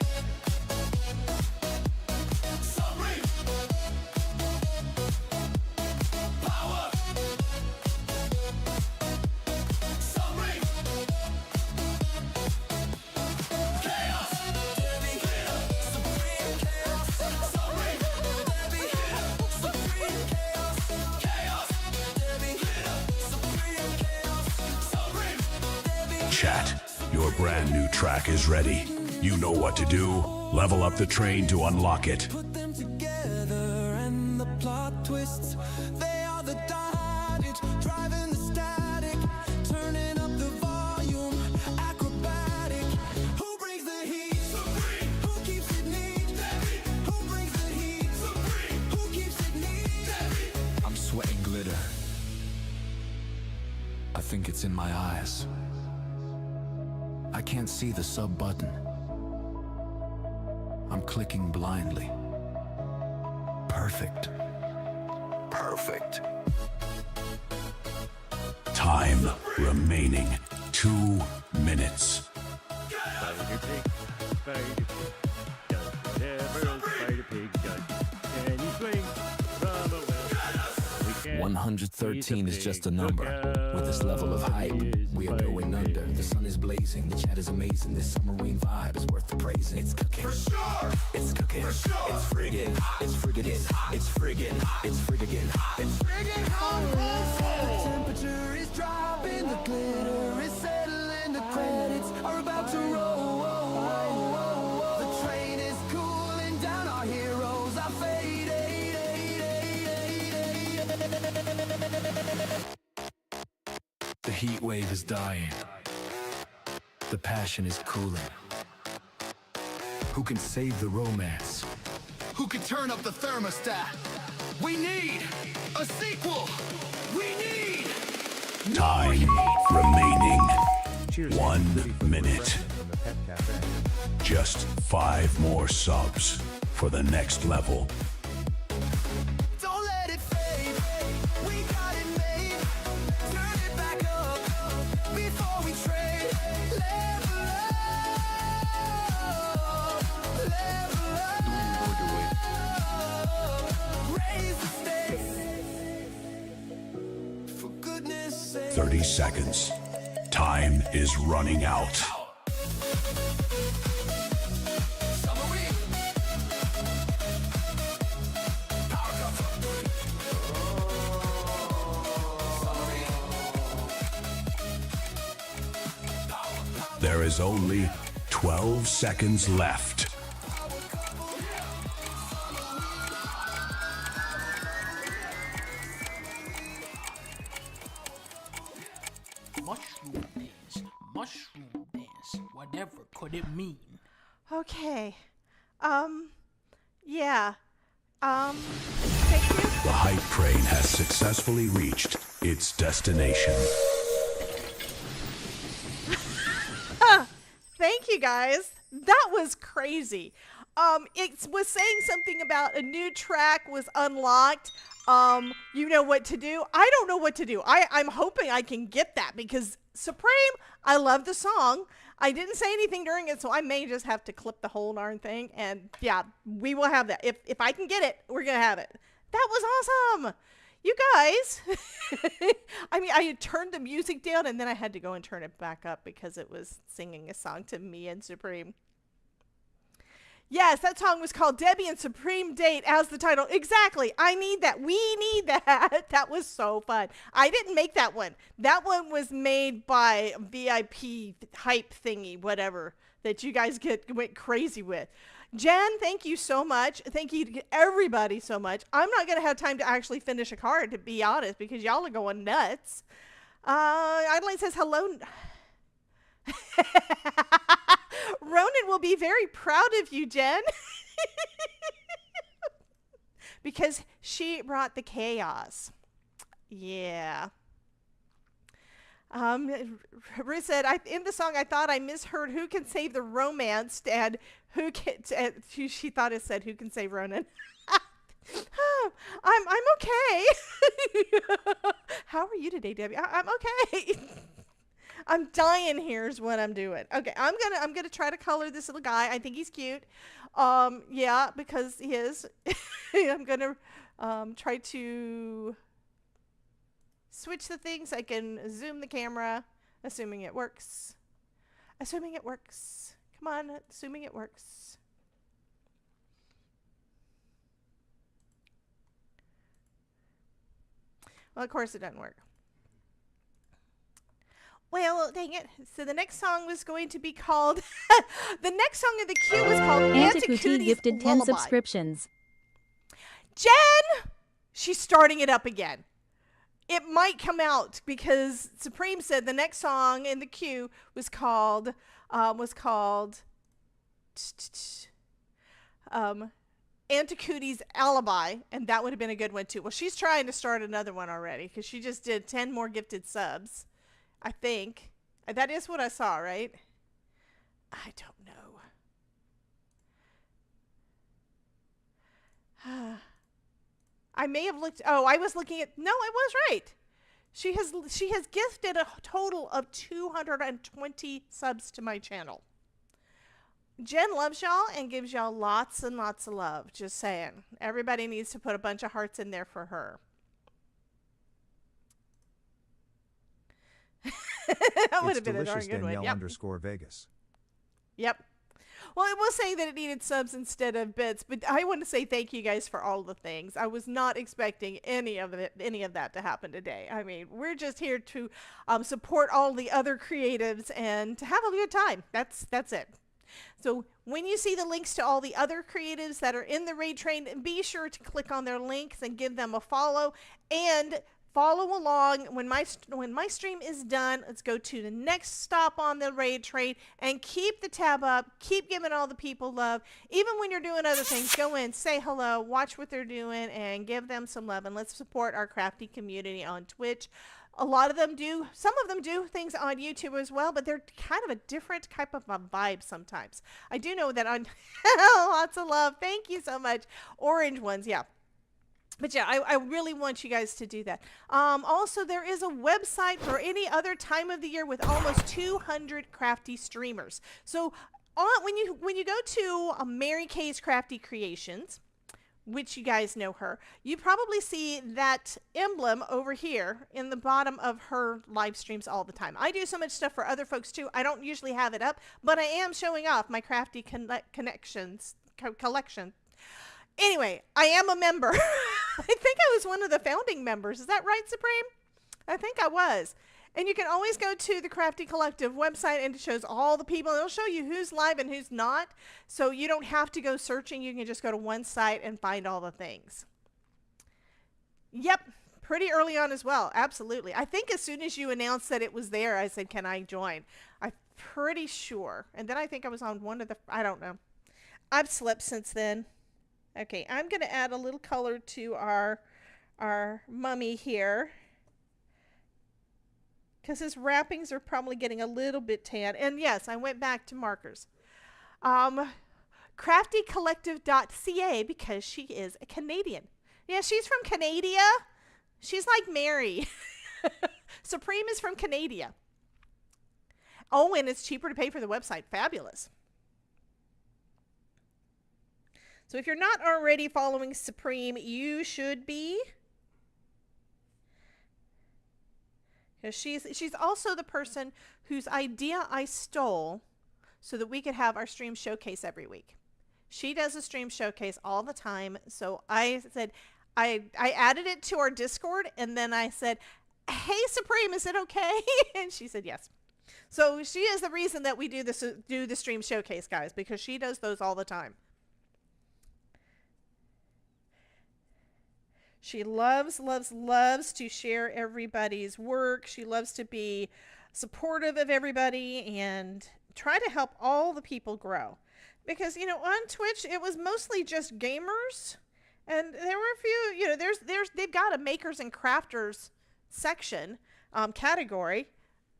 Supreme, power, Supreme, chaos. Debbie, Supreme chaos. Supreme, Debbie, Supreme chaos. Chaos. Debbie, Supreme chaos. Supreme, Debbie. Chat, your brand new track is ready. You know what to do. Level up the train to unlock it. Put them together and the plot twists. They are the dynamics driving the static, turning up the volume, acrobatic. Who brings the heat? Supreme. Who keeps it neat? Debbie. Who brings the heat? Supreme. Who keeps it neat? Debbie. I'm sweating glitter. I think it's in my eyes. I can't see the sub button. I'm clicking blindly. Perfect. Perfect. Time remaining 2 minutes. Spider pig, does whatever a spider pig does. Can he swing from a web? We can't. 113 is just a number. With this level of hype, we are going under. The sun is blazing, the chat is amazing. This submarine vibe is worth the praising. It's cooking. For sure. It's cooking. For sure. It's friggin'. It's friggin'. It's hot. It's friggin'. It's friggin' hot. It's friggin' hot. The temperature is dropping, the glitter is settling, the credits are about to roll. The train is cooling down, our heroes are fading. The heat wave is dying. The passion is cooling. Who can save the romance? Who can turn up the thermostat? We need a sequel! We need Time remaining Cheers. 1 minute. From the Pet Cafe. Just 5 more subs for the next level. Don't let it fade. We got it made. Turn it back up before we trade. Level up. Level up. Raise the stakes. For goodness sake. 30 seconds. Time is running out. There is only 12 seconds left. mushroom dance. Whatever could it mean? Okay. Yeah. Thank you. The hype train has successfully reached its destination. Thank you, guys. That was crazy. It was saying something about a new track was unlocked. You know what to do. I don't know what to do. I'm hoping I can get that because Supreme, I love the song. I didn't say anything during it, so I may just have to clip the whole darn thing. And yeah, we will have that. If I can get it, we're going to have it. That was awesome. You guys, I mean, I had turned the music down and then I had to go and turn it back up because it was singing a song to me and Supreme. Yes, that song was called Debbie and Supreme Date as the title. Exactly. I need that. We need that. That was so fun. I didn't make that one. That one was made by VIP hype thingy, whatever, that you guys went crazy with. Jen, thank you so much. Thank you to everybody so much. I'm not going to have time to actually finish a card, to be honest, because y'all are going nuts. Adelaide says hello. Ronan will be very proud of you, Jen. Because she brought the chaos. Yeah. Ruth said, in the song, I thought I misheard who can save the romance, and she thought it said who can save Ronan. I'm okay. How are you today, Debbie? I'm okay. I'm dying here is what I'm doing. Okay, I'm gonna try to color this little guy. I think he's cute. Yeah, because he is. I'm gonna try to switch the things. I can zoom the camera, assuming it works. Assuming it works. Come on, assuming it works. Well, of course it doesn't work. Well, dang it. So the next song was going to be called, the next song in the queue was called Antiquity gifted 10 Lullaby. subscriptions. Jen! She's starting it up again. It might come out because Supreme said the next song in the queue was called Antiquiti's Alibi, and that would have been a good one too. Well, she's trying to start another one already because she just did 10 more gifted subs. I think. That is what I saw, right? I don't know. I may have looked. Oh, I was looking at. No, I was right. She has gifted a total of 220 subs to my channel. Jen loves y'all and gives y'all lots and lots of love. Just saying. Everybody needs to put a bunch of hearts in there for her. That would have been a darn good one. Yep. _Vegas. Yep. Well, it was saying that it needed subs instead of bits, but I want to say thank you guys for all the things. I was not expecting any of that to happen today. I mean, we're just here to support all the other creatives and to have a good time. That's it. So when you see the links to all the other creatives that are in the raid train, be sure to click on their links and give them a follow and follow along. When my stream is done, let's go to the next stop on the raid train and keep the tab up. Keep giving all the people love. Even when you're doing other things, go in, say hello, watch what they're doing, and give them some love. And let's support our crafty community on Twitch. A lot of them do. Some of them do things on YouTube as well, but they're kind of a different type of a vibe sometimes. I do know that on lots of love. Thank you so much. Orange ones, yeah. But yeah, I really want you guys to do that. Also, there is a website for any other time of the year with almost 200 crafty streamers. So when you go to Mary Kay's Crafty Creations, which you guys know her, you probably see that emblem over here in the bottom of her live streams all the time. I do so much stuff for other folks too. I don't usually have it up, but I am showing off my Crafty collection. Anyway, I am a member. I think I was one of the founding members. Is that right, Supreme? I think I was. And you can always go to the Crafty Collective website and it shows all the people. It'll show you who's live and who's not. So you don't have to go searching. You can just go to one site and find all the things. Yep. pretty early on as well. Absolutely. I think as soon as you announced that it was there, I said, can I join? I'm pretty sure. And then I think I was on one of the, I don't know. I've slept since then. Okay, I'm going to add a little color to our mummy here, because his wrappings are probably getting a little bit tan. And yes, I went back to markers. CraftyCollective.ca, because she is a Canadian. Yeah, she's from Canada. She's like Mary. Supreme is from Canada. Oh, and it's cheaper to pay for the website. Fabulous. So if you're not already following Supreme, you should be. Because she's also the person whose idea I stole so that we could have our stream showcase every week. She does a stream showcase all the time. So I said, I added it to our Discord, and then I said, hey, Supreme, is it okay? And she said yes. So she is the reason that we do the stream showcase, guys, because she does those all the time. She loves, loves, loves to share everybody's work. She loves to be supportive of everybody and try to help all the people grow. Because, you know, on Twitch, it was mostly just gamers. And there were a few, you know, they've got a makers and crafters section, category.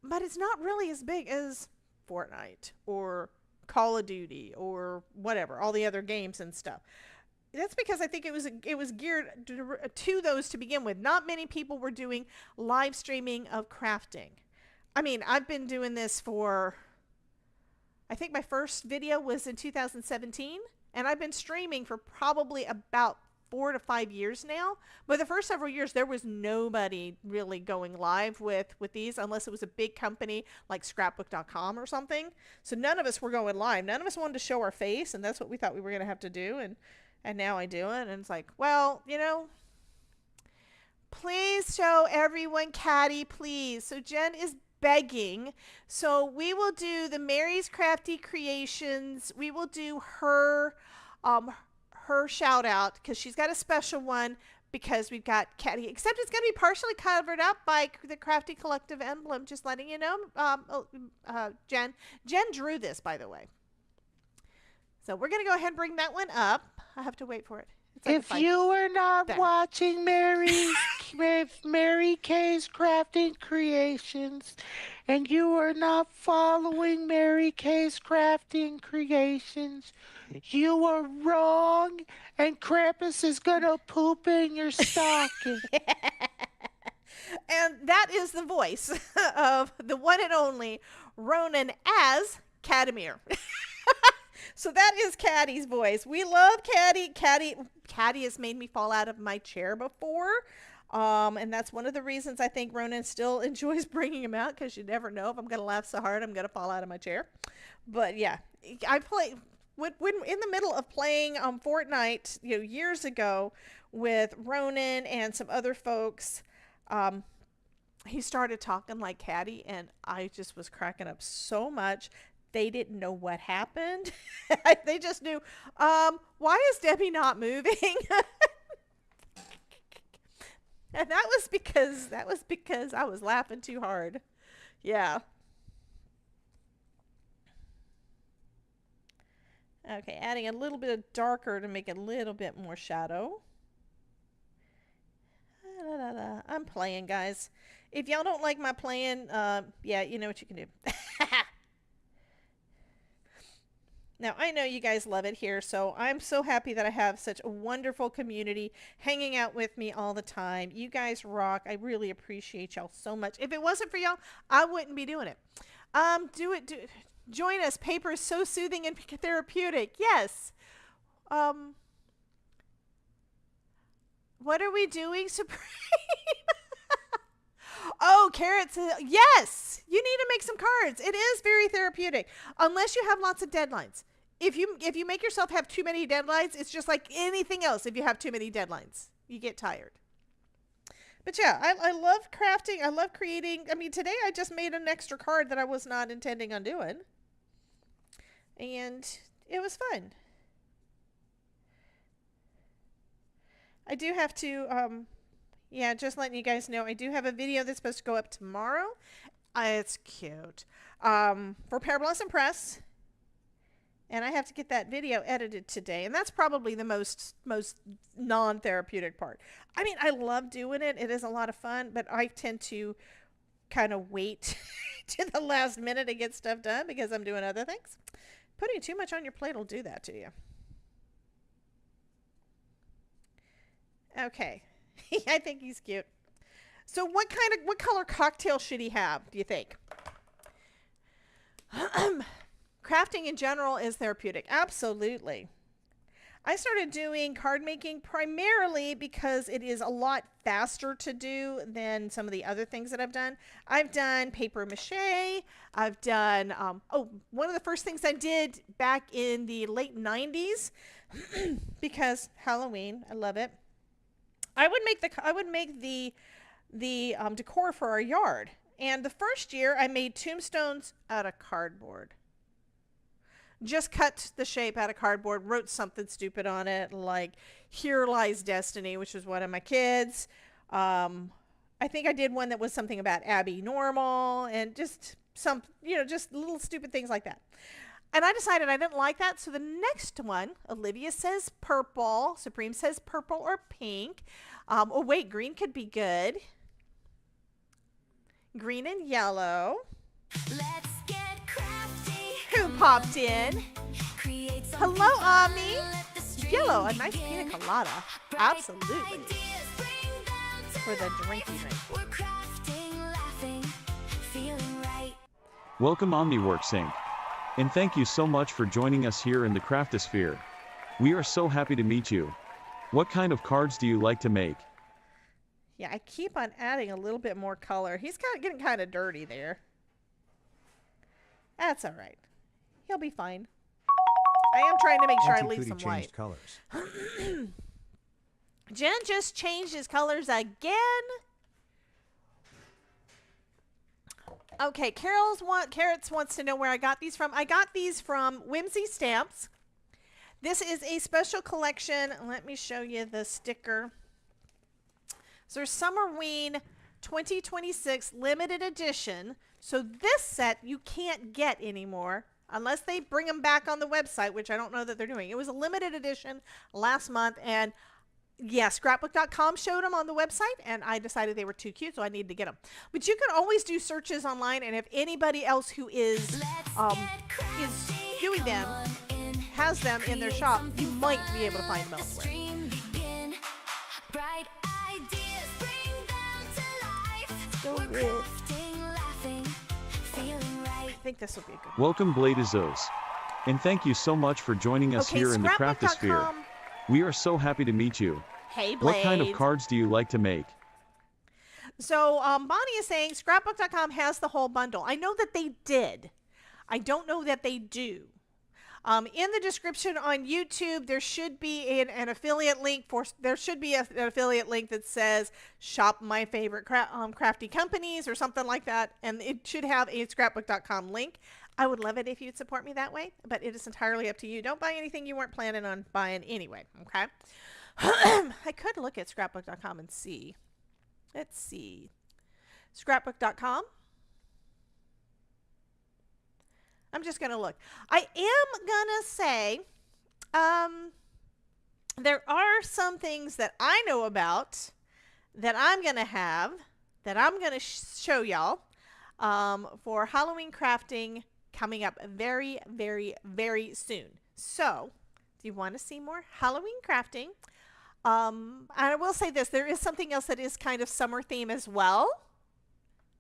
But it's not really as big as Fortnite or Call of Duty or whatever, all the other games and stuff. That's because I think it was geared to those to begin with. Not many people were doing live streaming of crafting. I mean, I've been doing this for, I think my first video was in 2017, and I've been streaming for probably about 4 to 5 years now. But the first several years, there was nobody really going live with these, unless it was a big company like scrapbook.com or something. So none of us were going live. None of us wanted to show our face, and that's what we thought we were going to have to do. And now I do it, and it's like, well, you know, please show everyone Caddy, please. So Jen is begging. So we will do the Mary's Crafty Creations. We will do her shout out, because she's got a special one, because we've got Caddy, except it's going to be partially covered up by the Crafty Collective emblem. Just letting you know, Jen drew this, by the way. So we're going to go ahead and bring that one up. I have to wait for it. If you are not watching Mary K's Crafting Creations, and you are not following Mary K's Crafting Creations, you are wrong, and Krampus is gonna poop in your stocking. And that is the voice of the one and only Ronan as Cadamir. So that is Caddy's voice. We love Caddy. Caddy has made me fall out of my chair before. And that's one of the reasons I think Ronan still enjoys bringing him out, because you never know if I'm going to laugh so hard I'm going to fall out of my chair. But yeah, I play when in the middle of playing Fortnite, you know, years ago with Ronan and some other folks. He started talking like Caddy, and I just was cracking up so much. They didn't know what happened. They just knew, why is Debbie not moving? And that was because I was laughing too hard. Yeah. Okay, adding a little bit of darker to make a little bit more shadow. I'm playing, guys. If y'all don't like my playing, yeah, you know what you can do. Now, I know you guys love it here, so I'm so happy that I have such a wonderful community hanging out with me all the time. You guys rock. I really appreciate y'all so much. If it wasn't for y'all, I wouldn't be doing it. Do it. Join us. Paper is so soothing and therapeutic. Yes. What are we doing, Supreme? Oh, carrots. Yes. You need to make some cards. It is very therapeutic. Unless you have lots of deadlines. If you make yourself have too many deadlines, it's just like anything else. If you have too many deadlines, you get tired. But yeah, I love crafting. I love creating. I mean, today I just made an extra card that I was not intending on doing. And it was fun. I do have to, Yeah, just letting you guys know, I do have a video that's supposed to go up tomorrow. It's cute. For Pear Blossom Press. And I have to get that video edited today. And that's probably the most non-therapeutic part. I mean, I love doing it. It is a lot of fun. But I tend to kind of wait to the last minute to get stuff done because I'm doing other things. Putting too much on your plate will do that to you. Okay. I think he's cute. So what color cocktail should he have, do you think? Crafting in general is therapeutic. Absolutely. I started doing card making primarily because it is a lot faster to do than some of the other things that I've done. I've done paper mache. I've done, one of the first things I did back in the late 90s because Halloween, I love it. I would make the decor for our yard. And the first year I made tombstones out of cardboard. Just cut the shape out of cardboard, wrote something stupid on it, like "Here Lies Destiny," which was one of my kids. I think I did one that was something about Abby Normal, and just some, just little stupid things like that. And I decided I didn't like that, so the next one, Olivia says purple, Supreme says purple or pink. Oh wait, green could be good. Green and yellow. Let's get crafty. Who popped in? Create Hello, Omni. let the stream Yellow, a nice begin. pina colada. Bright Absolutely. ideas bring them to For the life. drinky drink. We're crafting, laughing, feeling right. Welcome OmniWorks Inc. And thank you so much for joining us here in the Craftosphere. We are so happy to meet you. What kind of cards do you like to make? Yeah, I keep on adding a little bit more color. He's getting kind of dirty there. That's all right. He'll be fine. I am trying to make sure I leave some changed white. colors. Jen just changed his colors again. Okay, Carrots wants to know where I got these from. I got these from Whimsy Stamps. This is a special collection. Let me show you the sticker. So there's Summerween 2026 limited edition. So this set you can't get anymore unless they bring them back on the website, which I don't know that they're doing. It was a limited edition last month, and yeah, scrapbook.com showed them on the website, and I decided they were too cute, so I needed to get them. But you can always do searches online, and if anybody else who is doing them has them in their shop, you might be able to find them elsewhere. Bright ideas bring them to life. Go We're with- crafting, laughing, feeling right. I think this will be a good one. Welcome Bladezos. And thank you so much for joining us Okay, here in the Craftosphere. scrapbook.com. We are so happy to meet you. Hey, Blade. What kind of cards do you like to make? So Bonnie is saying scrapbook.com has the whole bundle. I know that they did. I don't know that they do. In the description on YouTube, there should be an affiliate link an affiliate link that says shop my favorite crafty companies or something like that. And it should have a scrapbook.com link. I would love it if you'd support me that way, but it is entirely up to you. Don't buy anything you weren't planning on buying anyway. Okay. I could look at scrapbook.com and see. Let's see. Scrapbook.com. I'm just going to look. I am going to say there are some things that I know about that I'm going to have that I'm going to show y'all for Halloween crafting coming up very, very, very soon. So, do you want to see more Halloween crafting? And I will say this, there is something else that is kind of summer theme as well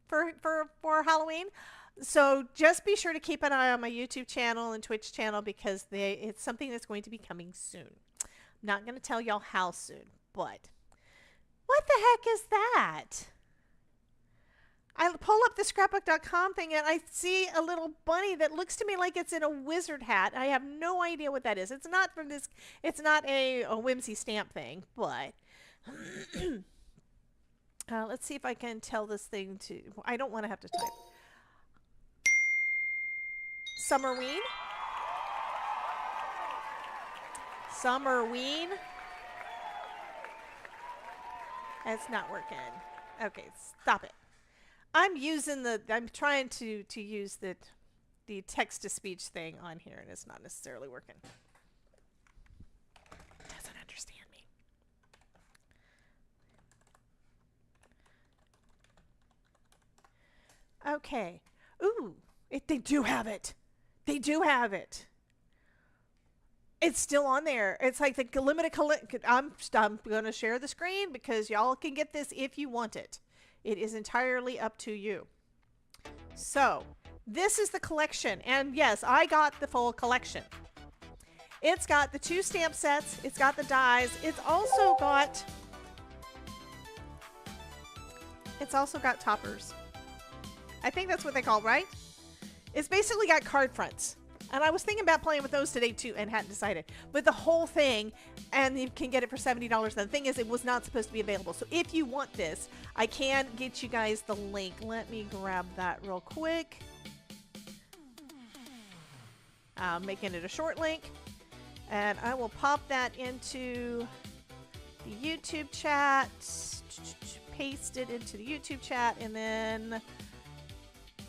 for Halloween. So just be sure to keep an eye on my YouTube channel and Twitch channel because it's something that's going to be coming soon. I'm not going to tell y'all how soon, but what the heck is that? I pull up the scrapbook.com thing and I see a little bunny that looks to me like it's in a wizard hat. I have no idea what that is. It's not from this, it's not a Whimsy stamp thing, but let's see if I can tell this thing to, I don't want to have to type. Summerween. It's not working. Okay, stop it. I'm trying to use the text-to-speech thing on here, and it's not necessarily working. Doesn't understand me. Okay. Ooh, they do have it. They do have it. It's still on there. It's like the limited I'm going to share the screen because y'all can get this if you want it. It is entirely up to you. So, this is the collection. And yes, I got the full collection. It's got the 2 stamp sets. It's got the dies. It's also got toppers. I think that's what they call, right? It's basically got card fronts. And I was thinking about playing with those today too and hadn't decided. But the whole thing, and you can get it for $70. And the thing is, it was not supposed to be available. So if you want this, I can get you guys the link. Let me grab that real quick. I'm making it a short link. And I will pop that into the YouTube chat. Paste it into the YouTube chat. And then...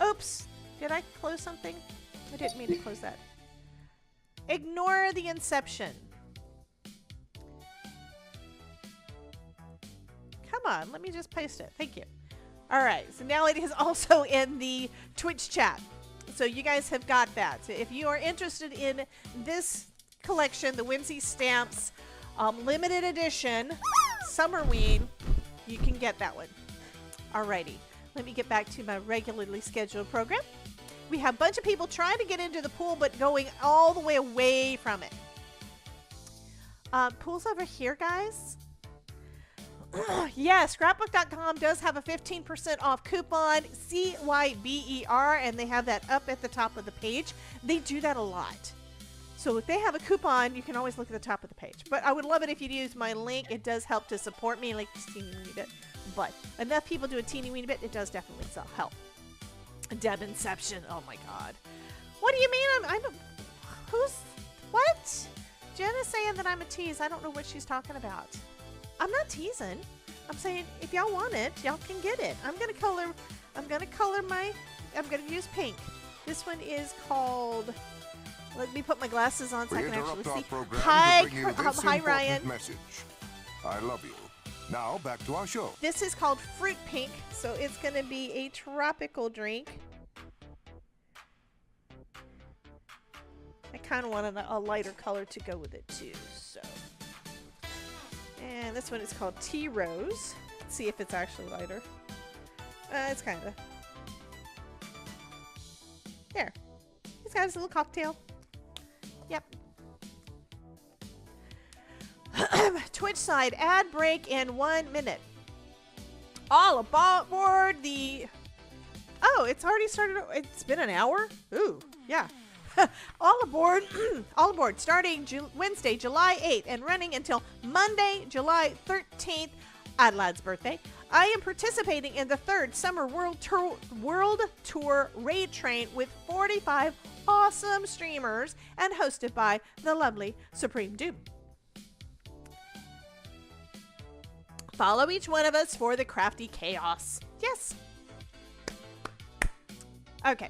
Oops! Did I close something? I didn't mean to close that. Ignore the inception. Come on, let me just paste it. Thank you. All right, so now it is also in the Twitch chat. So you guys have got that. So if you are interested in this collection, the Whimsy Stamps limited edition Summerween, you can get that one. Alrighty, let me get back to my regularly scheduled program. We have a bunch of people trying to get into the pool, but going all the way away from it. Pool's over here, guys. Yeah, scrapbook.com does have a 15% off coupon, CYBER, and they have that up at the top of the page. They do that a lot. So if they have a coupon, you can always look at the top of the page. But I would love it if you'd use my link. It does help to support me, like this teeny weeny bit. But enough people do a teeny weeny bit, it does definitely help. Deb Inception. Oh my God. What do you mean? What? Jen is saying that I'm a tease. I don't know what she's talking about. I'm not teasing. I'm saying if y'all want it, y'all can get it. I'm gonna use pink. This one is called, let me put my glasses on so I can actually see. Hi Ryan. Message. I love you. Now back to our show. This is called Fruit Pink, so it's going to be a tropical drink. I kind of want a lighter color to go with it too, so. And this one is called Tea Rose. Let's see if it's actually lighter. It's kind of. There. He's got his little cocktail. Yep. Twitch side ad break in 1 minute. All aboard the... Oh, it's already started. It's been an hour? Ooh, yeah. All aboard. All aboard. Starting Wednesday, July 8th and running until Monday, July 13th, Adelaide's birthday. I am participating in the 3rd Summer World Tour Raid Train with 45 awesome streamers and hosted by the lovely Supreme Doom. Follow each one of us for the crafty chaos. Yes. Okay.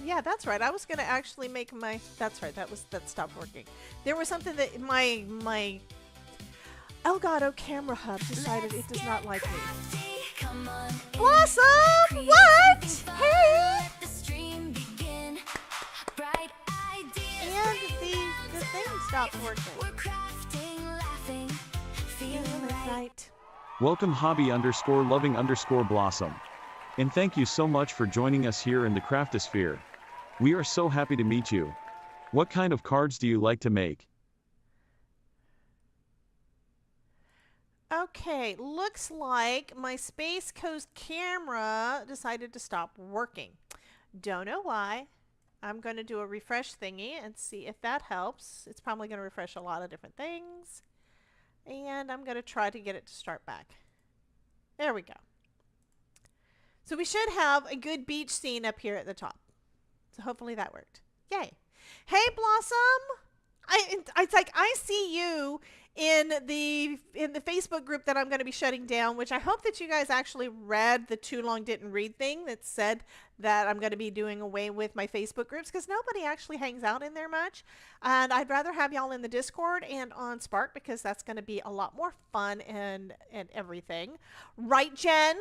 Yeah, that's right. I was gonna actually make my. That's right. That stopped working. There was something that my Elgato camera hub decided it does not like me. Blossom, what? Hey. And the thing stopped working. Right. Welcome hobby_loving_blossom. And thank you so much for joining us here in the Craftosphere. We are so happy to meet you. What kind of cards do you like to make? Okay, looks like my Space Coast camera decided to stop working. Don't know why. I'm going to do a refresh thingy and see if that helps. It's probably going to refresh a lot of different things. And I'm going to try to get it to start back. There we go. So we should have a good beach scene up here at the top. So hopefully that worked. Yay. Hey, Blossom. It's like I see you in the Facebook group that I'm going to be shutting down, which I hope that you guys actually read the too long didn't read thing that said that I'm going to be doing away with my Facebook groups because nobody actually hangs out in there much. And I'd rather have y'all in the Discord and on Spark because that's going to be a lot more fun and everything. Right, Jen?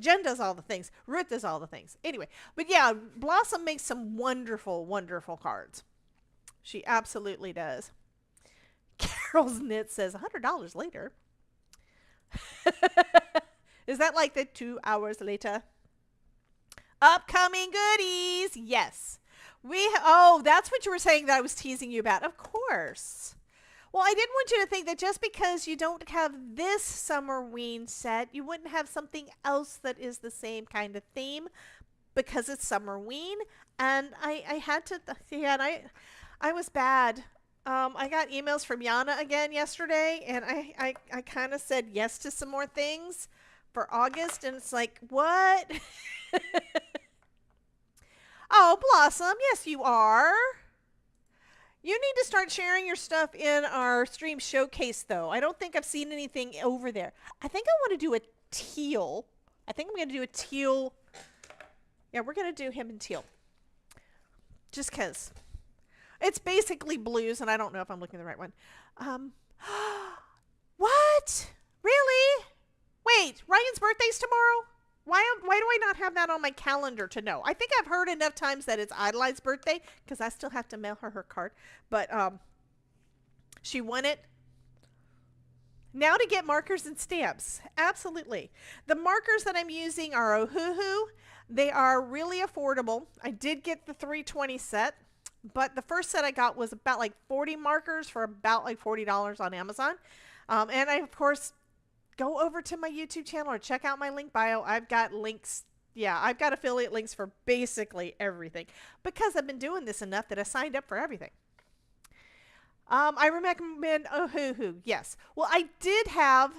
Jen does all the things. Ruth does all the things. Anyway, but yeah, Blossom makes some wonderful, wonderful cards. She absolutely does. Carol's Knit says $100 later. Is that like the 2 hours later? Upcoming goodies. Yes. Oh, that's what you were saying that I was teasing you about. Of course. Well, I didn't want you to think that just because you don't have this Summerween set, you wouldn't have something else that is the same kind of theme because it's Summerween. And I had to, yeah, and I was bad. I got emails from Yana again yesterday, and I kind of said yes to some more things for August, and it's like, what? Oh, Blossom, yes you are. You need to start sharing your stuff in our stream showcase, though. I don't think I've seen anything over there. I think I want to do a teal. I think I'm going to do a teal. Yeah, we're going to do him in teal. Just because. It's basically blues, and I don't know if I'm looking at the right one. What? Really? Wait, Ryan's birthday's tomorrow? Why do I not have that on my calendar to know? I think I've heard enough times that it's Adelaide's birthday, because I still have to mail her card. But she won it. Now to get markers and stamps. Absolutely. The markers that I'm using are Ohuhu. They are really affordable. I did get the 320 set. But the first set I got was about like 40 markers for about like $40 on Amazon. And I, of course, go over to my YouTube channel or check out my link bio. I've got links. Yeah, I've got affiliate links for basically everything because I've been doing this enough that I signed up for everything. I recommend Ohuhu. Yes. Well, I did have...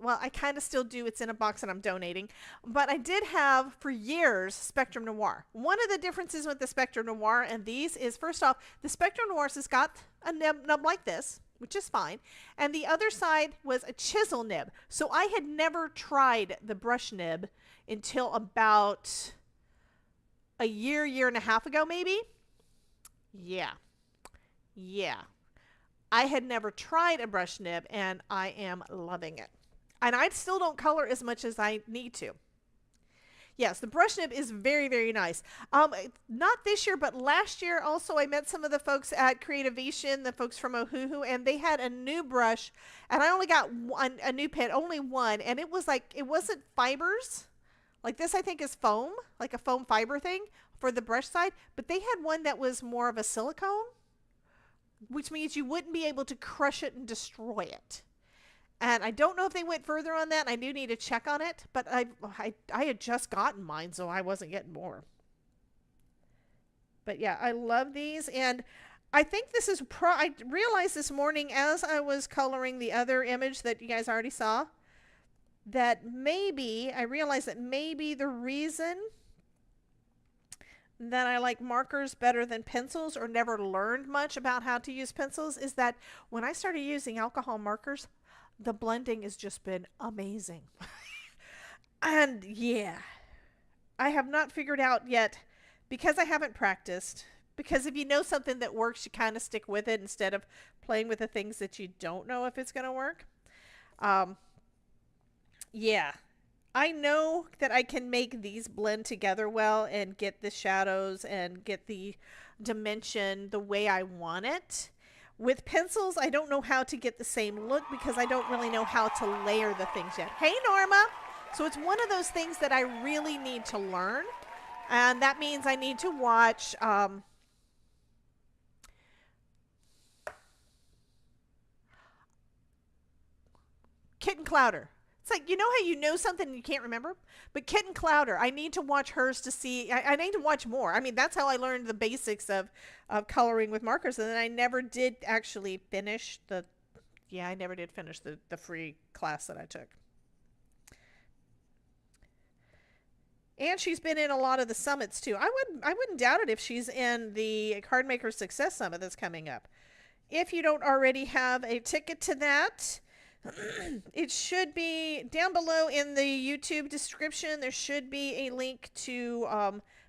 Well, I kind of still do. It's in a box and I'm donating. But I did have, for years, Spectrum Noir. One of the differences with the Spectrum Noir and these is, first off, the Spectrum Noirs has got a nub like this, which is fine. And the other side was a chisel nib. So I had never tried the brush nib until about a year and a half ago, maybe. Yeah. I had never tried a brush nib, and I am loving it. And I still don't color as much as I need to. Yes, the brush nib is very, very nice. Not this year, but last year also I met some of the folks at Creativation, the folks from Ohuhu, and they had a new brush, and I only got a new pen, only one, and it was like, it wasn't fibers. Like this I think is foam, like a foam fiber thing for the brush side, but they had one that was more of a silicone, which means you wouldn't be able to crush it and destroy it. And I don't know if they went further on that. I do need to check on it, but I had just gotten mine, so I wasn't getting more. But yeah, I love these, and I think this is I realized this morning as I was coloring the other image that you guys already saw that I realized that maybe the reason that I like markers better than pencils or never learned much about how to use pencils is that when I started using alcohol markers, the blending has just been amazing. And yeah, I have not figured out yet because I haven't practiced. Because if you know something that works, you kind of stick with it instead of playing with the things that you don't know if it's going to work. Yeah, I know that I can make these blend together well and get the shadows and get the dimension the way I want it. With pencils, I don't know how to get the same look because I don't really know how to layer the things yet. Hey, Norma! So it's one of those things that I really need to learn. And that means I need to watch... Kitten Clowder. It's like, you know how you know something and you can't remember? But Kitten Clowder, I need to watch hers to see. I need to watch more. I mean, that's how I learned the basics of coloring with markers. And then I never did actually finish the free class that I took. And she's been in a lot of the summits too. I wouldn't doubt it if she's in the Card Maker Success Summit that's coming up. If you don't already have a ticket to that, it should be down below in the YouTube description. There should be a link to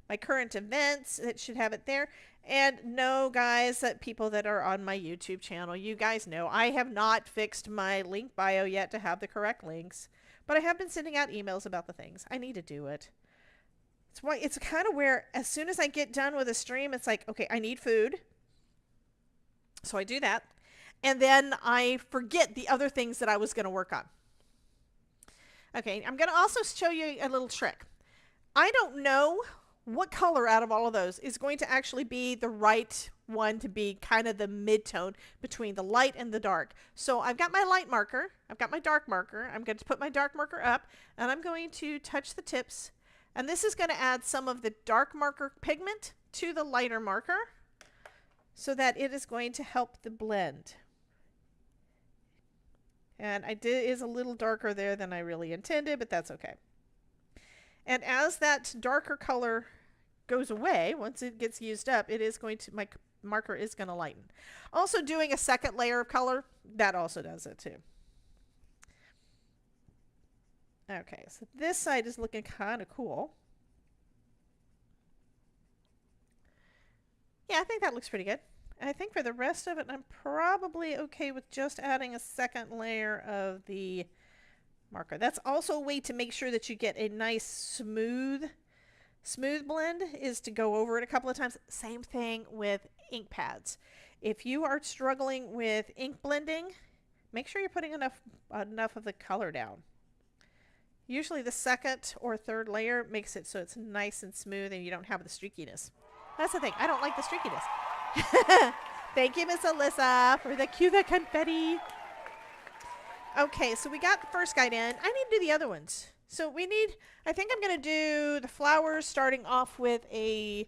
my current events. It should have it there. And no, guys, that people that are on my YouTube channel, you guys know I have not fixed my link bio yet to have the correct links. But I have been sending out emails about the things. I need to do it. It's kind of where as soon as I get done with a stream, it's like, okay, I need food. So I do that. And then I forget the other things that I was going to work on. Okay, I'm going to also show you a little trick. I don't know what color out of all of those is going to actually be the right one to be kind of the mid-tone between the light and the dark. So I've got my light marker. I've got my dark marker. I'm going to put my dark marker up, and I'm going to touch the tips. And this is going to add some of the dark marker pigment to the lighter marker so that it is going to help the blend. And it is a little darker there than I really intended, but that's okay. And as that darker color goes away, once it gets used up, it is going to, my marker is going to lighten. Also doing a second layer of color, that also does it too. Okay, so this side is looking kind of cool. Yeah, I think that looks pretty good. And I think for the rest of it, I'm probably okay with just adding a second layer of the marker. That's also a way to make sure that you get a nice smooth blend, is to go over it a couple of times. Same thing with ink pads. If you are struggling with ink blending, make sure you're putting enough of the color down. Usually the second or third layer makes it so it's nice and smooth and you don't have the streakiness. That's the thing. I don't like the streakiness. Thank you, Miss Alyssa, for the cue the confetti. Okay, so we got the first guide in. I need to do the other ones. So we need, I think I'm going to do the flowers starting off with a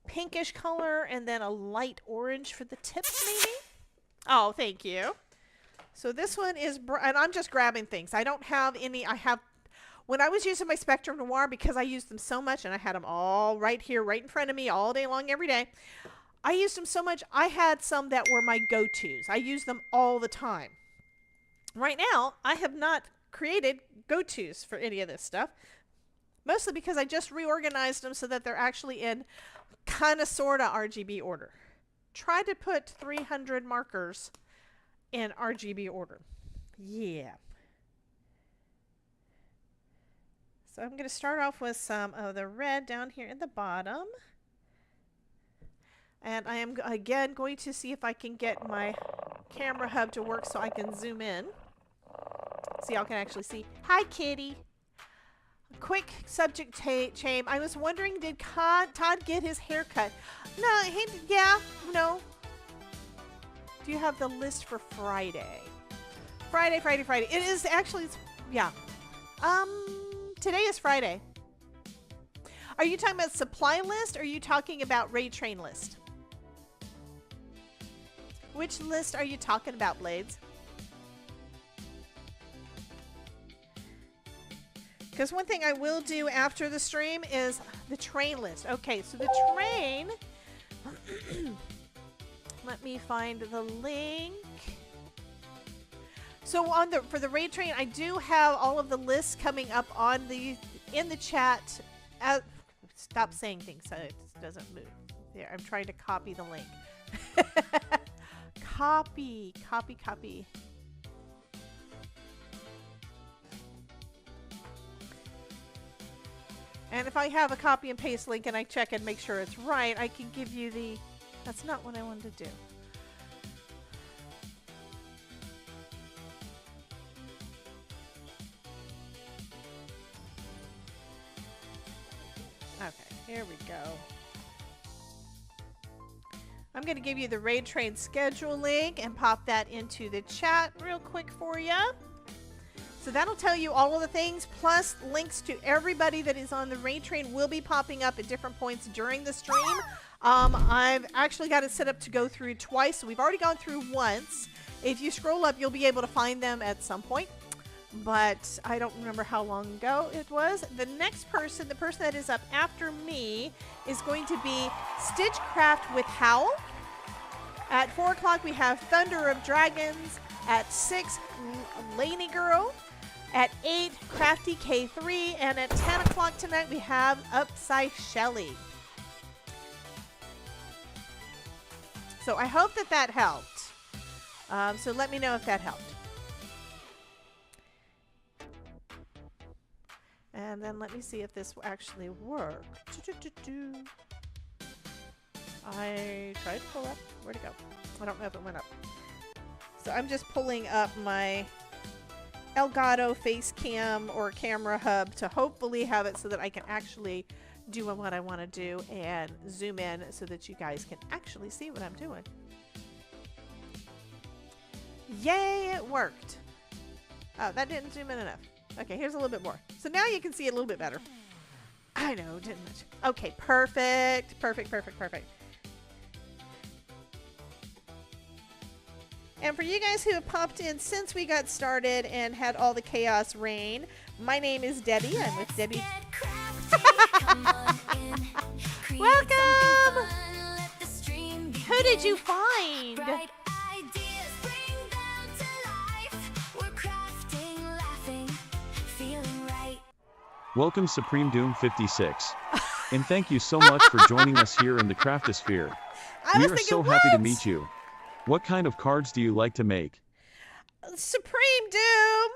pinkish color and then a light orange for the tips maybe. Oh, thank you. So this one is, and I'm just grabbing things. I don't have any, when I was using my Spectrum Noir, because I used them so much and I had them all right here, right in front of me all day long, every day. I used them so much, I had some that were my go-tos. I use them all the time. Right now, I have not created go-tos for any of this stuff, mostly because I just reorganized them so that they're actually in kind of sort of RGB order. Try to put 300 markers in RGB order. Yeah. So I'm going to start off with some of the red down here in the bottom. And I am, again, going to see if I can get my camera hub to work so I can zoom in. So y'all can actually see. Hi, kitty. Quick subject change. I was wondering, did Todd get his hair cut? No, no. Do you have the list for Friday? Friday. It is actually, yeah. Today is Friday. Are you talking about supply list or are you talking about raid train list? Which list are you talking about, Blades? Because one thing I will do after the stream is the train list. Okay, so the train, let me find the link. So for the raid train, I do have all of the lists coming up on in the chat. Stop saying things so it doesn't move. There, I'm trying to copy the link. Copy. And if I have a copy and paste link and I check and make sure it's right, I can give you the... That's not what I wanted to do. Okay, here we go. I'm going to give you the raid train schedule link and pop that into the chat real quick for you. So that'll tell you all of the things, plus links to everybody that is on the raid train will be popping up at different points during the stream. I've actually got it set up to go through twice, so we've already gone through once. If you scroll up, you'll be able to find them at some point, but I don't remember how long ago it was. The next person, the person that is up after me, is going to be Stitchcraft with Howl. At 4 o'clock, we have Thunder of Dragons. At 6, Laney Girl. At 8, Crafty K3. And at 10 o'clock tonight, we have Upside Shelly. So I hope that that helped. So let me know if that helped. And then let me see if this will actually work. I tried to pull up. Where'd it go? I don't know if it went up. So I'm just pulling up my Elgato face cam or camera hub to hopefully have it so that I can actually do what I want to do and zoom in so that you guys can actually see what I'm doing. Yay, it worked. Oh, that didn't zoom in enough. Okay, here's a little bit more. So now you can see it a little bit better. I know, didn't much. Okay, perfect. Perfect, perfect, perfect. And for you guys who have popped in since we got started and had all the chaos reign, my name is Debbie. I'm with Debbie. Welcome! Who did you find? Welcome Supreme Doom 56. And thank you so much for joining us here in the Craftosphere. We are so happy to meet you. What kind of cards do you like to make? Supreme Doom.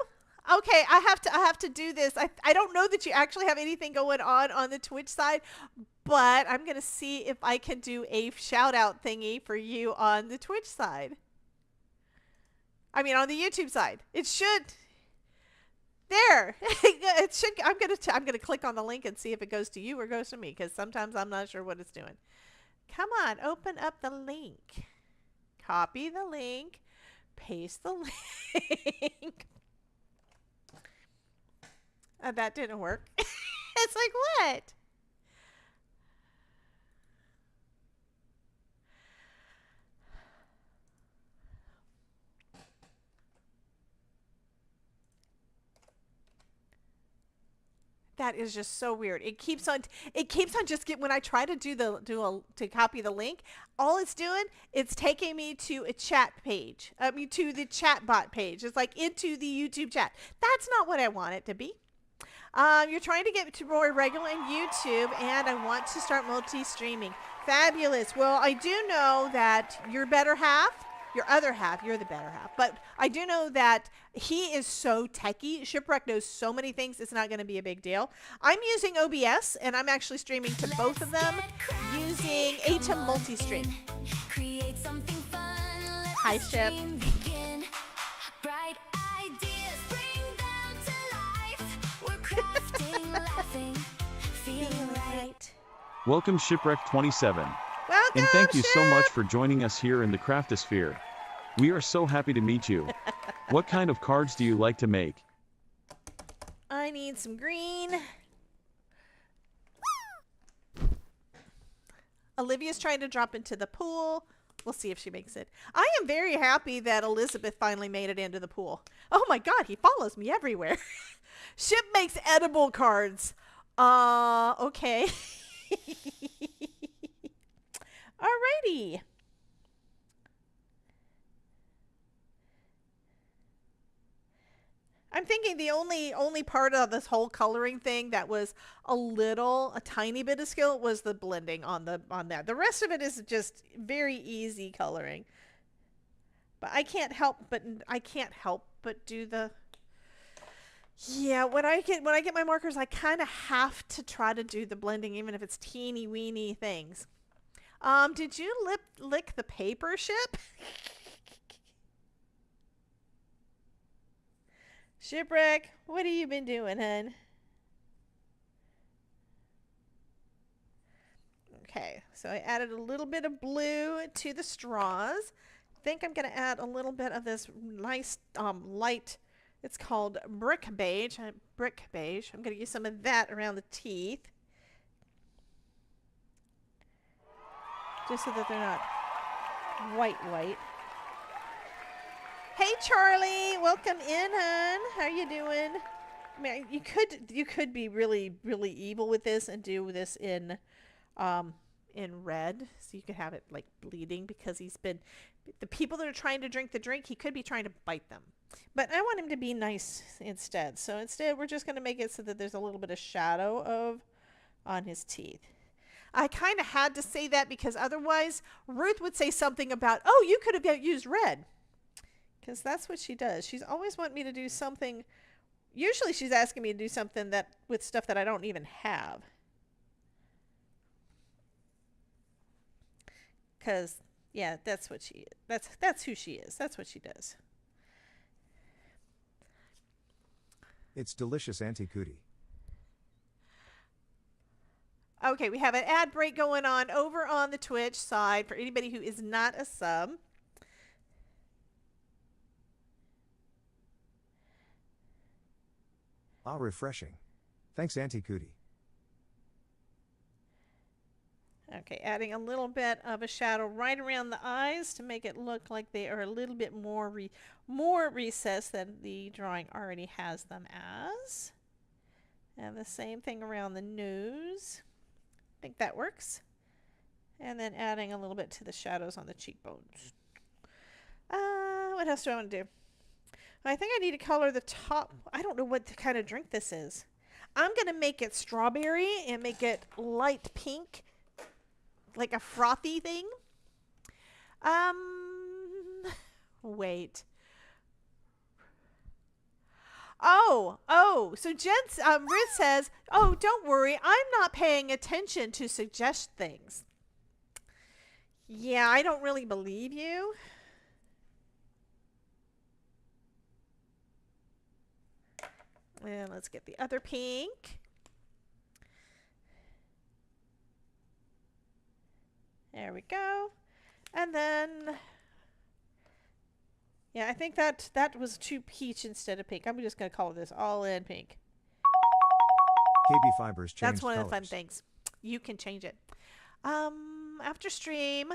Okay, I have to do this. I don't know that you actually have anything going on the Twitch side, but I'm going to see if I can do a shout out thingy for you on the Twitch side. I mean on the YouTube side. It should There. It should I'm going to click on the link and see if it goes to you or goes to me cuz sometimes I'm not sure what it's doing. Come on, open up the link. Copy the link, paste the link. That didn't work. It's like, what? That is just so weird. It keeps on just when I try to to copy the link, all it's doing, it's taking me to a chat page. To the chat bot page. It's like into the YouTube chat. That's not what I want it to be. You're trying to get to more regular in YouTube, and I want to start multi-streaming. Fabulous. Well, I do know that your better half, your other half, you're the better half, but I do know that he is so techie. Shipwreck knows so many things, it's not going to be a big deal. I'm using OBS, and I'm actually streaming to both of them using Atom Multi-Stream. Hi, Ship. Welcome Shipwreck 27. Welcome, and thank you Ship. so much for joining us here in the Craftosphere. We are so happy to meet you. What kind of cards do you like to make? I need some green. Olivia's trying to drop into the pool. We'll see if she makes it. I am very happy that Elizabeth finally made it into the pool. Oh my God, he follows me everywhere. Ship makes edible cards. Okay. Alrighty. I'm thinking the only part of this whole coloring thing that was a tiny bit of skill was the blending on that. The rest of it is just very easy coloring. But I can't help but do the when I get my markers, I kind of have to try to do the blending even if it's teeny weeny things. Did you lick the paper, Ship? Shipwreck, what have you been doing, hun? Okay, so I added a little bit of blue to the straws. I think I'm going to add a little bit of this nice light, it's called brick beige. I'm going to use some of that around the teeth. Just so that they're not white. Hey Charlie, welcome in, hon. How you doing? I mean, you could be really, really evil with this and do this in in red, so you could have it like bleeding, because the people that are trying to drink the drink, he could be trying to bite them. But I want him to be nice instead. So instead, we're just going to make it so that there's a little bit of shadow on his teeth. I kind of had to say that because otherwise Ruth would say something about, oh, you could have used red. Because that's what she does. She's always wanting me to do something. Usually she's asking me to do something with stuff that I don't even have. Because, yeah, that's what she is. That's who she is. That's what she does. It's delicious, Auntie Cootie. Okay, we have an ad break going on over on the Twitch side for anybody who is not a sub. Ah, refreshing. Thanks, Auntie Cootie. Okay, adding a little bit of a shadow right around the eyes to make it look like they are a little bit more recessed than the drawing already has them as. And the same thing around the nose. I think that works. And then adding a little bit to the shadows on the cheekbones. What else do I want to do? I think I need to color the top. I don't know what kind of drink this is. I'm going to make it strawberry and make it light pink, like a frothy thing. Wait. Oh, so Ruth says, oh, don't worry, I'm not paying attention to suggest things. Yeah, I don't really believe you. And let's get the other pink. There we go. And then, yeah, I think that was too peach instead of pink. I'm just going to call this all in pink. KB Fibers changed That's one colors. of the fun things. You can change it. After stream,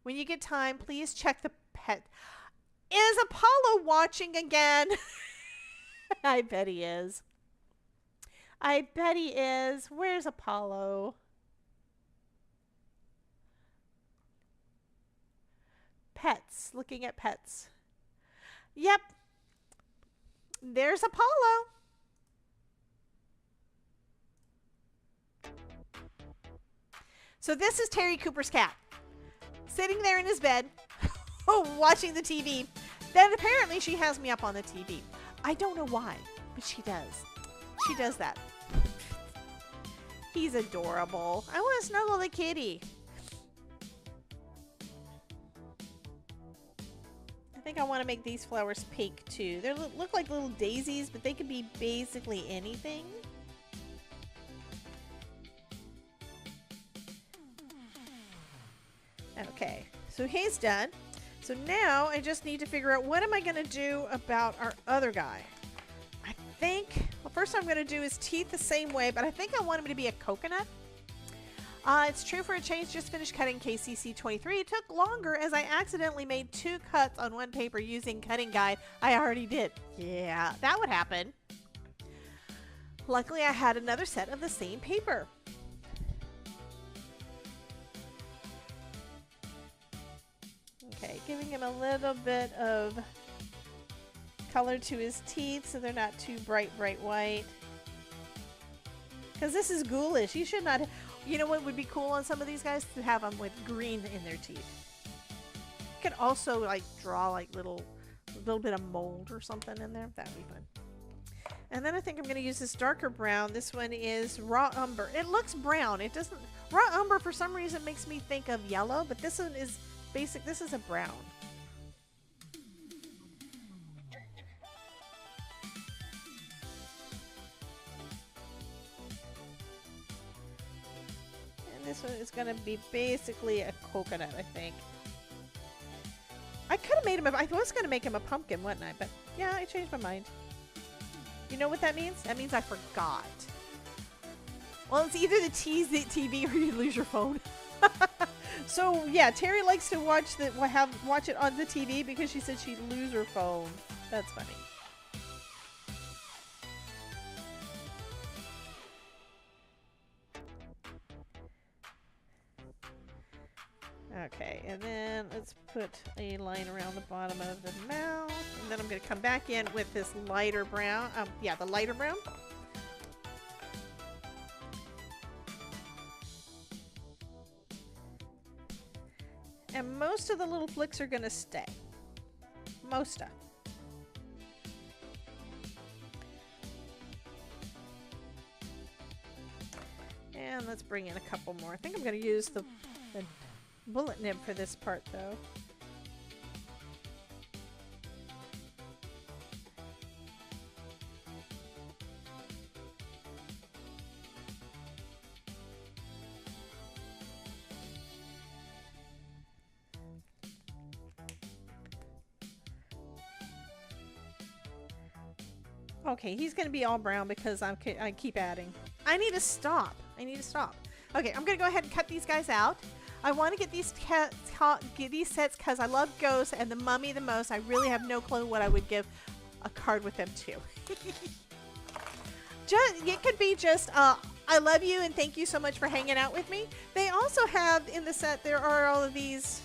when you get time, please check the pet. Is Apollo watching again? I bet he is. I bet he is. Where's Apollo? Pets. Looking at pets. Yep. There's Apollo. So this is Terry Cooper's cat. Sitting there in his bed, watching the TV. Then apparently she has me up on the TV. I don't know why, but she does. She does that. He's adorable. I want to snuggle the kitty. I think I want to make these flowers pink too. They look like little daisies, but they could be basically anything. Okay, so he's done. So now I just need to figure out what am I going to do about our other guy. I think, well, first I'm going to do his teeth the same way, but I think I want him to be a coconut. It's true for a change, just finished cutting KCC 23. It took longer as I accidentally made 2 cuts on one paper using cutting guide I already did. Yeah, that would happen. Luckily I had another set of the same paper. Okay, giving him a little bit of color to his teeth so they're not too bright white. Because this is ghoulish. You should not... You know what would be cool on some of these guys? To have them with green in their teeth. You could also like draw like a little bit of mold or something in there. That'd be fun. And then I think I'm going to use this darker brown. This one is raw umber. It looks brown. It doesn't... Raw umber for some reason makes me think of yellow, but this one is basic. This is a brown. This one is going to be basically a coconut, I think. I could have made him I was going to make him a pumpkin, wasn't I? But yeah, I changed my mind. You know what that means? That means I forgot. Well, it's either the TV or you lose your phone. So yeah, Terry likes to watch it on the TV because she said she'd lose her phone. That's funny. Okay, and then let's put a line around the bottom of the mouth. And then I'm going to come back in with this lighter brown. Yeah, the lighter brown. And most of the little flicks are going to stay. Most of. And let's bring in a couple more. I think I'm going to use the bullet nib for this part, though. Okay, he's going to be all brown because I keep adding. I need to stop. I need to stop. Okay, I'm going to go ahead and cut these guys out. I want to get these sets because I love Ghost and the Mummy the most. I really have no clue what I would give a card with them to. It could be just, I love you and thank you so much for hanging out with me. They also have in the set, there are all of these.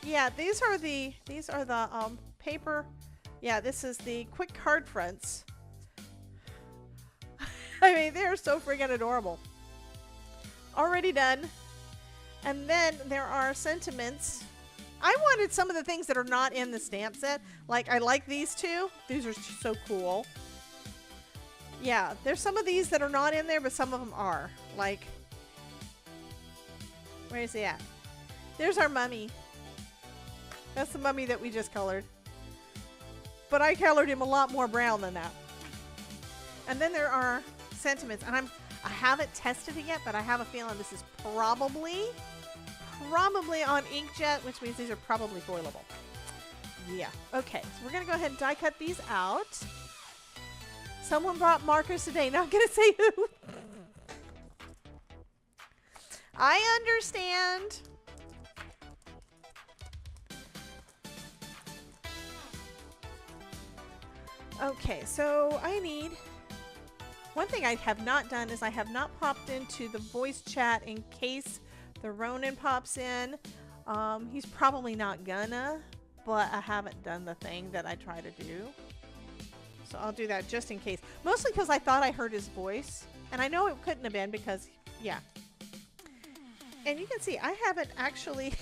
Yeah, these are the paper. Yeah, this is the quick card fronts. I mean, they're so friggin' adorable. Already done. And then there are sentiments. I wanted some of the things that are not in the stamp set. Like, I like these two. These are so cool. Yeah, there's some of these that are not in there, but some of them are. Like, where is he at? There's our mummy. That's the mummy that we just colored. But I colored him a lot more brown than that. And then there are sentiments. And I haven't tested it yet, but I have a feeling this is probably on inkjet, which means these are probably foilable. Yeah. Okay, so we're going to go ahead and die cut these out. Someone brought markers today. Not going to say who. I understand. Okay, so I need... One thing I have not done is I have not popped into the voice chat in case the Ronin pops in. He's probably not gonna, but I haven't done the thing that I try to do. So I'll do that just in case. Mostly because I thought I heard his voice. And I know it couldn't have been because, yeah. And you can see I haven't actually...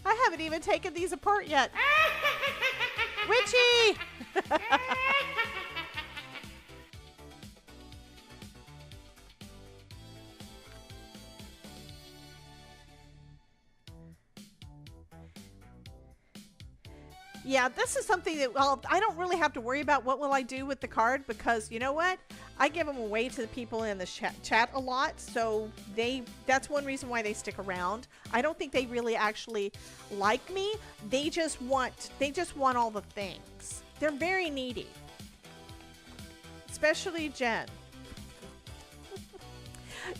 I haven't even taken these apart yet. Witchy! Yeah, this is something that, well, I don't really have to worry about what will I do with the card because, you know what? I give them away to the people in the chat a lot, so that's one reason why they stick around. I don't think they really actually like me. They just want all the things. They're very needy. Especially Jen.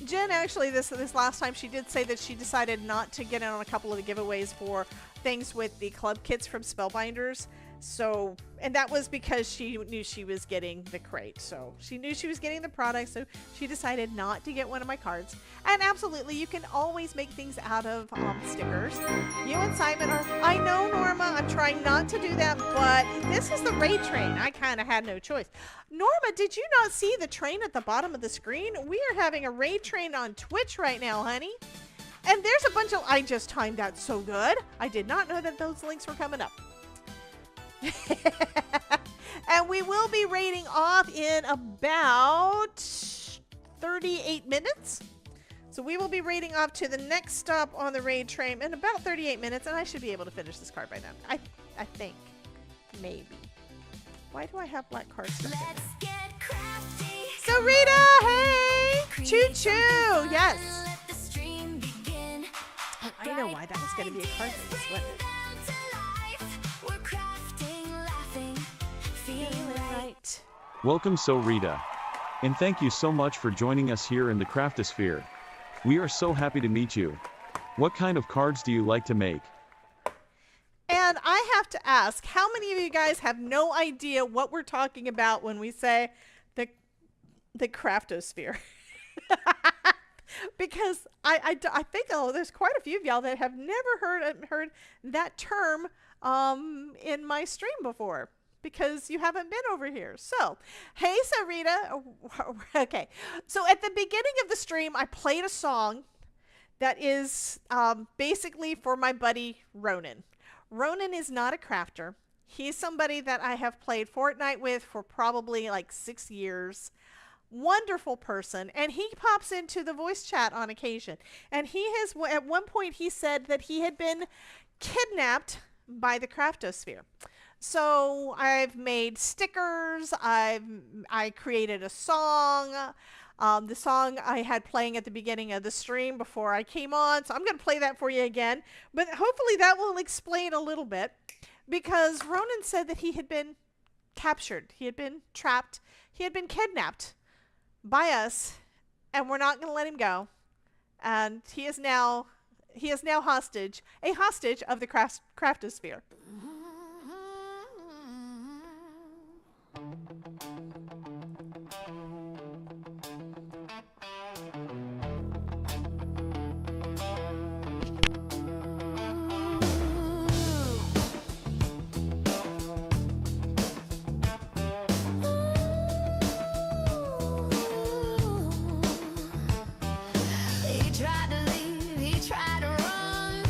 Jen actually this last time she did say that she decided not to get in on a couple of the giveaways for things with the club kits from Spellbinders. So, and that was because she knew she was getting the crate. So she knew she was getting the product, so she decided not to get one of my cards. And absolutely, you can always make things out of stickers. You and Simon are, I know, Norma, I'm trying not to do that, but this is the raid train. I kind of had no choice. Norma, did you not see the train at the bottom of the screen? We are having a raid train on Twitch right now, honey. And there's a bunch of, I just timed that so good. I did not know that those links were coming up. And we will be raiding off in about 38 minutes. So we will be raiding off to the next stop on the raid train in about 38 minutes, and I should be able to finish this card by then. I think. Maybe. Why do I have black cards stuck in there? Let's get crafty. So Rita, hey! Choo-choo! Yes! Let the stream begin. I know why that was going to be a card for this, wasn't it? We're crafting, laughing, feeling right. Welcome So Rita. And thank you so much for joining us here in the Craftosphere. We are so happy to meet you. What kind of cards do you like to make? And I have to ask, how many of you guys have no idea what we're talking about when we say the Craftosphere? because I think there's quite a few of y'all that have never heard that term in my stream before, because you haven't been over here. So, hey, Sarita. Okay. So at the beginning of the stream, I played a song that is basically for my buddy Ronan. Ronan is not a crafter. He's somebody that I have played Fortnite with for probably like 6 years. Wonderful person. And he pops into the voice chat on occasion. And he has, at one point, he said that he had been kidnapped by the Craftosphere. So I've made stickers. I created a song. The song I had playing at the beginning of the stream before I came on. So I'm going to play that for you again. But hopefully that will explain a little bit. Because Ronan said that he had been captured. He had been trapped. He had been kidnapped by us. And we're not going to let him go. And he is now a hostage of the Craftosphere. He tried to leave, he tried to run,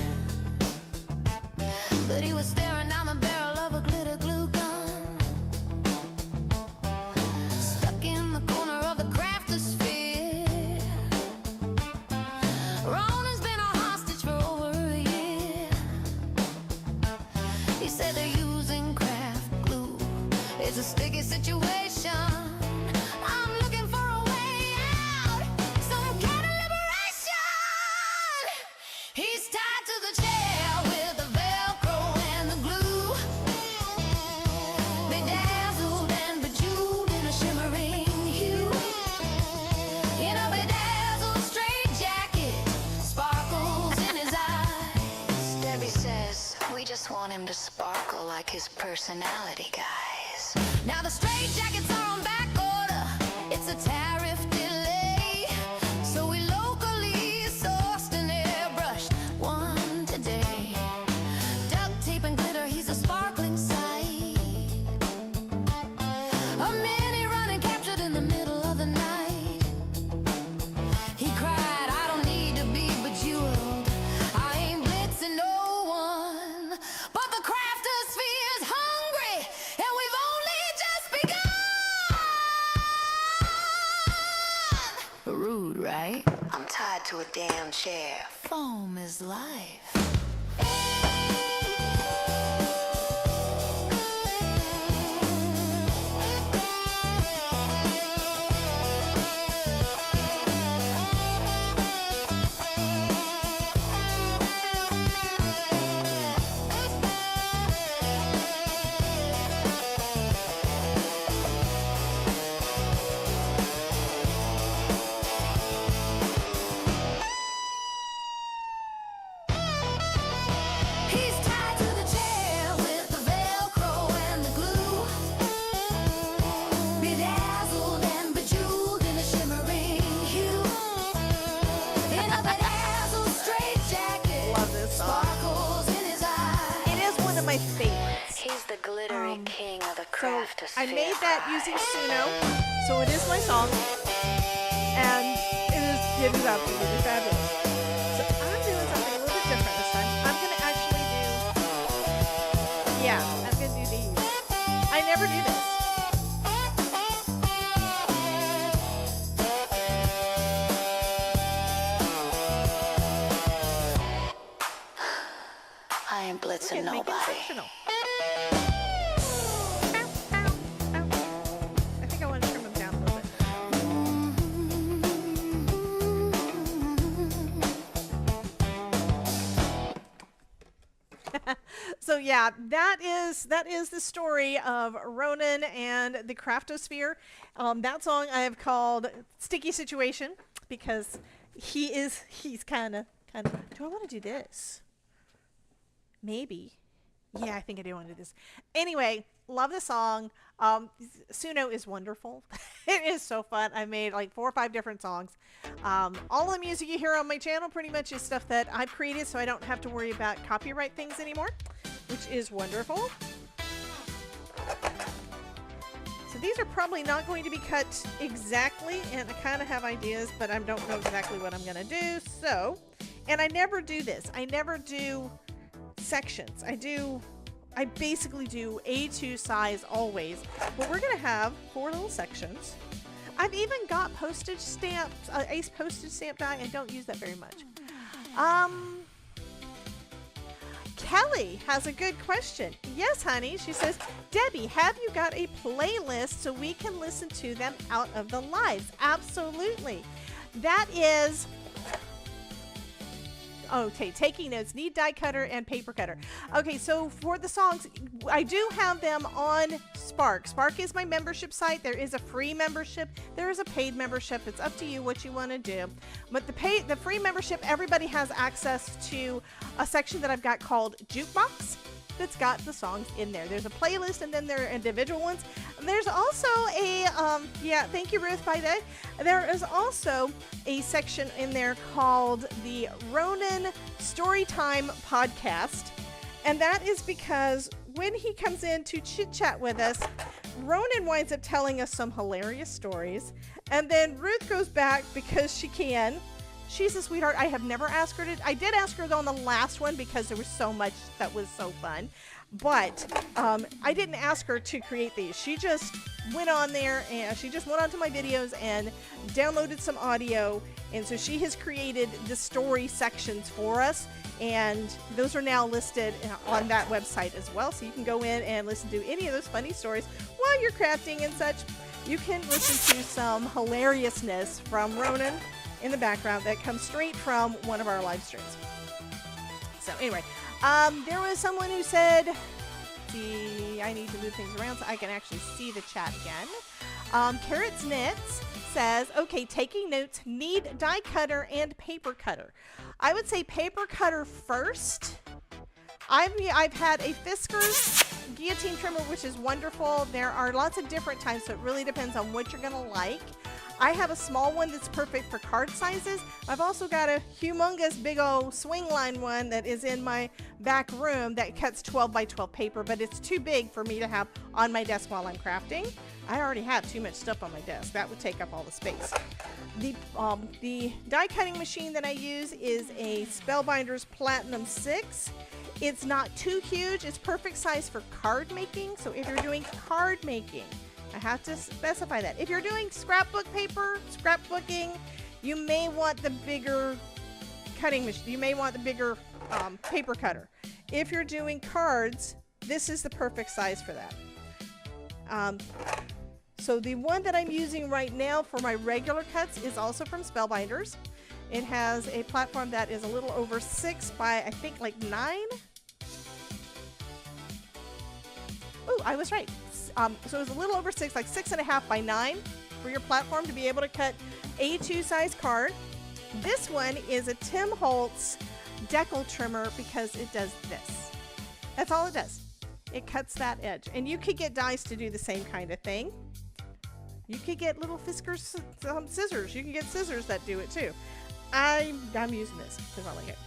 but he was staring down the barrel of a glitter glue gun. Stuck in the corner of the Craftosphere. Ronan's been a hostage for over a year. He said they're using craft glue. It's a sticky situation. I'm looking for a way out, some kind of liberation. He's tied to the chair with the Velcro and the glue. Bedazzled and bejeweled in a shimmering hue. In a bedazzled straitjacket, sparkles in his eyes. Debbie says we just want him to sparkle like his personality, guys. Now the straitjackets are on back order. It's a tariff delay, so we locally sourced and airbrushed one today. Duct tape and glitter, he's a sparkling sight. A mini running captured in the middle of the night. He cried, I don't need to be bejeweled. I ain't blitzing no one. But the Craftosphere's hungry, and we've only just begun. Rude, right? I'm tied to a damn chair. Foam is life. He's tied to the chair with the Velcro and the glue. Bedazzled and bejeweled in a shimmering hue. In a bedazzled straitjacket, Love this song. sparkles in his eyes. It is one of my favorites. He's the glittery king of the So Craftosphere. I made that using Suno. So it is my song. And it is absolutely fabulous. So I'm doing something a little bit different this time. I'm going to actually I'm going to do these. I never do this. I ain't blitzing Make it nobody. functional. I think I want to trim them down a little bit. So yeah, that is the story of Ronan and the Craftosphere. That song I have called "Sticky Situation" because he's kind of. Do I want to do this? Maybe. Yeah, I think I do want to do this. Anyway, love the song. Suno is wonderful. It is so fun. I made like 4 or 5 different songs. All the music you hear on my channel pretty much is stuff that I've created, so I don't have to worry about copyright things anymore, which is wonderful. So these are probably not going to be cut exactly, and I kind of have ideas, but I don't know exactly what I'm going to do. So, and I never do this. I never do sections. I basically do A2 size always, but we're going to have 4 little sections. I've even got postage stamps, Ace postage stamp die. I don't use that very much. Kelly has a good question. Yes, honey. She says, Debbie, have you got a playlist so we can listen to them out of the lives? Absolutely. That is... Okay, taking notes. Need die cutter and paper cutter. Okay, so for the songs, I do have them on Spark. Spark is my membership site. There is a free membership. There is a paid membership. It's up to you what you want to do. But the free membership, everybody has access to a section that I've got called Jukebox that's got the songs in there. There's a playlist, and then there are individual ones. And there's also a, yeah, thank you, Ruth, by that. There is also a section in there called the Ronan Storytime Podcast. And that is because when he comes in to chit-chat with us, Ronan winds up telling us some hilarious stories. And then Ruth goes back because she can. She's a sweetheart. I have never asked her to. I did ask her on the last one because there was so much that was so fun. But I didn't ask her to create these. She just went on there and she just went onto my videos and downloaded some audio. And so she has created the story sections for us. And those are now listed on that website as well. So you can go in and listen to any of those funny stories while you're crafting and such. You can listen to some hilariousness from Ronan in the background that comes straight from one of our live streams. So anyway, there was someone who said, see, I need to move things around so I can actually see the chat again. Carrots Knits says, okay, taking notes, need die cutter and paper cutter. I would say paper cutter first. I've had a Fiskars guillotine trimmer, which is wonderful. There are lots of different types, so it really depends on what you're gonna like. I have a small one that's perfect for card sizes. I've also got a humongous big old swing line one that is in my back room that cuts 12 by 12 paper, but it's too big for me to have on my desk while I'm crafting. I already have too much stuff on my desk. That would take up all the space. The die cutting machine that I use is a Spellbinders Platinum 6. It's not too huge. It's perfect size for card making. So if you're doing card making, I have to specify that. If you're doing scrapbook paper, scrapbooking, you may want the bigger cutting machine. You may want the bigger paper cutter. If you're doing cards, this is the perfect size for that. So the one that I'm using right now for my regular cuts is also from Spellbinders. It has a platform that is a little over 6 by, I think, like 9. Ooh, I was right. So it's a little over 6, like 6.5 by 9 for your platform to be able to cut A2 size card. This one is a Tim Holtz decal trimmer because it does this. That's all it does. It cuts that edge. And you could get dies to do the same kind of thing. You could get little Fiskars scissors. You can get scissors that do it too. I'm using this because I like it.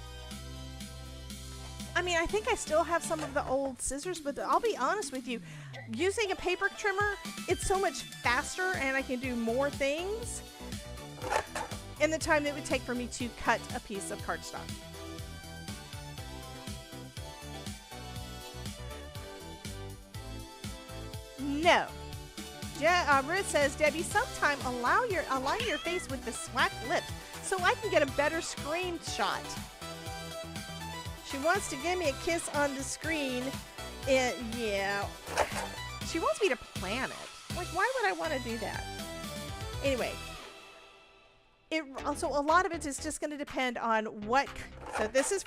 I mean, I think I still have some of the old scissors, but I'll be honest with you, using a paper trimmer, it's so much faster and I can do more things in the time that it would take for me to cut a piece of cardstock. No. Ruth says, Debbie, sometime align your face with the swack lips so I can get a better screenshot. She wants to give me a kiss on the screen. Yeah. She wants me to plan it. Like, why would I want to do that? Anyway. So a lot of it is just going to depend on what. So this is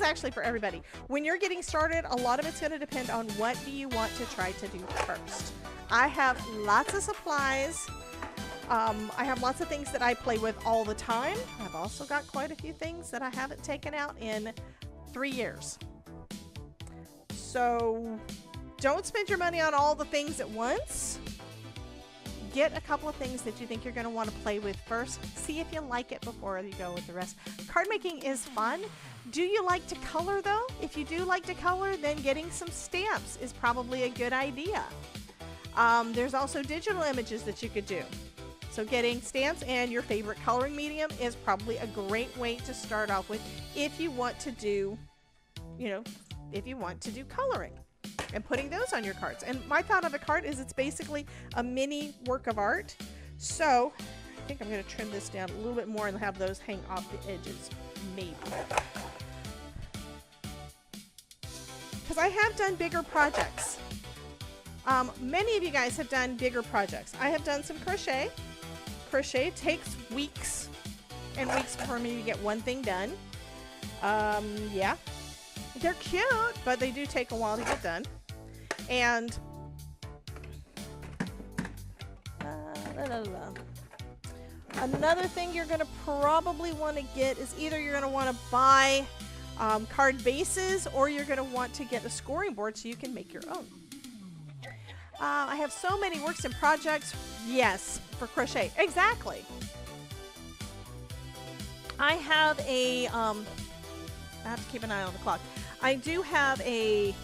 actually for everybody. When you're getting started, a lot of it's going to depend on what do you want to try to do first. I have lots of supplies. I have lots of things that I play with all the time. I've also got quite a few things that I haven't taken out in 3 years. So Don't spend your money on all the things at once. Get a couple of things that you think you're going to want to play with first. See if you like it before you go with the rest. Card making is fun. Do you like to color though? If you do like to color, then getting some stamps is probably a good idea. There's also digital images that you could do. So getting stamps and your favorite coloring medium is probably a great way to start off with if you want to do, if you want to do coloring and putting those on your cards. And my thought of a card is it's basically a mini work of art. So I think I'm going to trim this down a little bit more and have those hang off the edges, maybe. Because I have done bigger projects. Many of you guys have done bigger projects. I have done some crochet. Crochet takes weeks and weeks for me to get one thing done. Yeah. They're cute, but they do take a while to get done. And another thing you're going to probably want to get is either you're going to want to buy card bases or you're going to want to get a scoring board so you can make your own. I have so many works in projects. Yes, for crochet. Exactly. I have a, I have to keep an eye on the clock. I do have a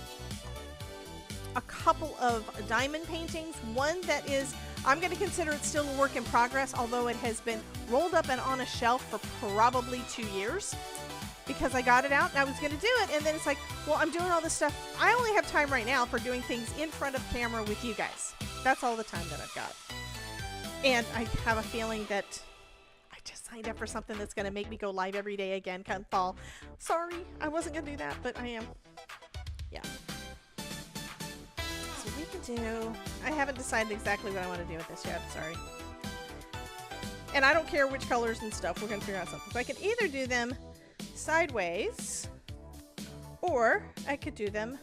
couple of diamond paintings. One that is, I'm going to consider it still a work in progress, although it has been rolled up and on a shelf for probably 2 years because I got it out and I was going to do it. And then it's like, well, I'm doing all this stuff. I only have time right now for doing things in front of camera with you guys. That's all the time that I've got. And I have a feeling that I just signed up for something that's going to make me go live every day again come fall. Sorry, I wasn't going to do that, but I am. Yeah. So we can do, I haven't decided exactly what I want to do with this yet. Sorry. And I don't care which colors and stuff. We're going to figure out something. So I can either do them sideways or I could do them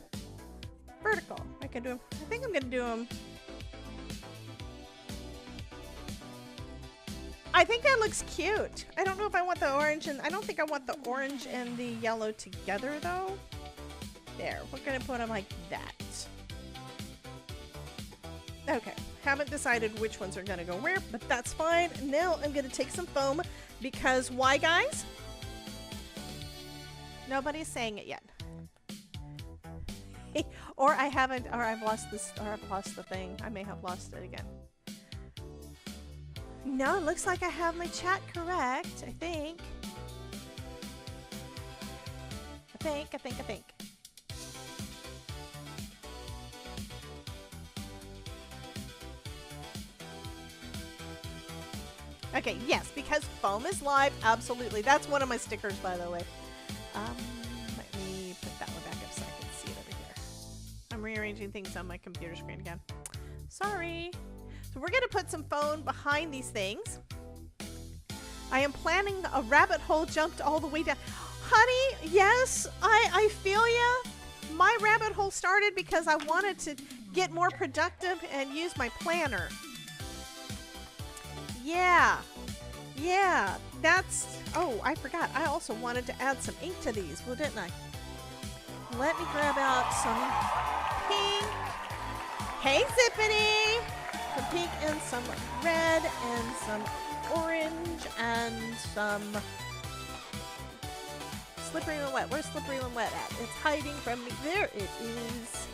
vertical. I can do them, I think I'm going to do them. I think that looks cute. I don't know if I want the orange and I don't think I want the orange and the yellow together though. There, we're gonna put them like that. Okay, haven't decided which ones are gonna go where, but that's fine. Now I'm gonna take some foam because why, guys? Nobody's saying it yet. Or I haven't, or I've lost this, or I've lost the thing. I may have lost it again. No, it looks like I have my chat correct, I think. I think. Okay, yes, because foam is live, absolutely. That's one of my stickers, by the way. Let me put that one back up so I can see it over here. I'm rearranging things on my computer screen again. Sorry. So we're going to put some foam behind these things. I am planning a rabbit hole jumped all the way down. Honey, yes, I feel ya. My rabbit hole started because I wanted to get more productive and use my planner. Yeah, that's, oh, I forgot. I also wanted to add some ink to these, well, didn't I? Let me grab out some pink. Hey, Zippity! Some pink and some red and some orange and some slippery and wet. Where's slippery and wet at? It's hiding from me. There it is.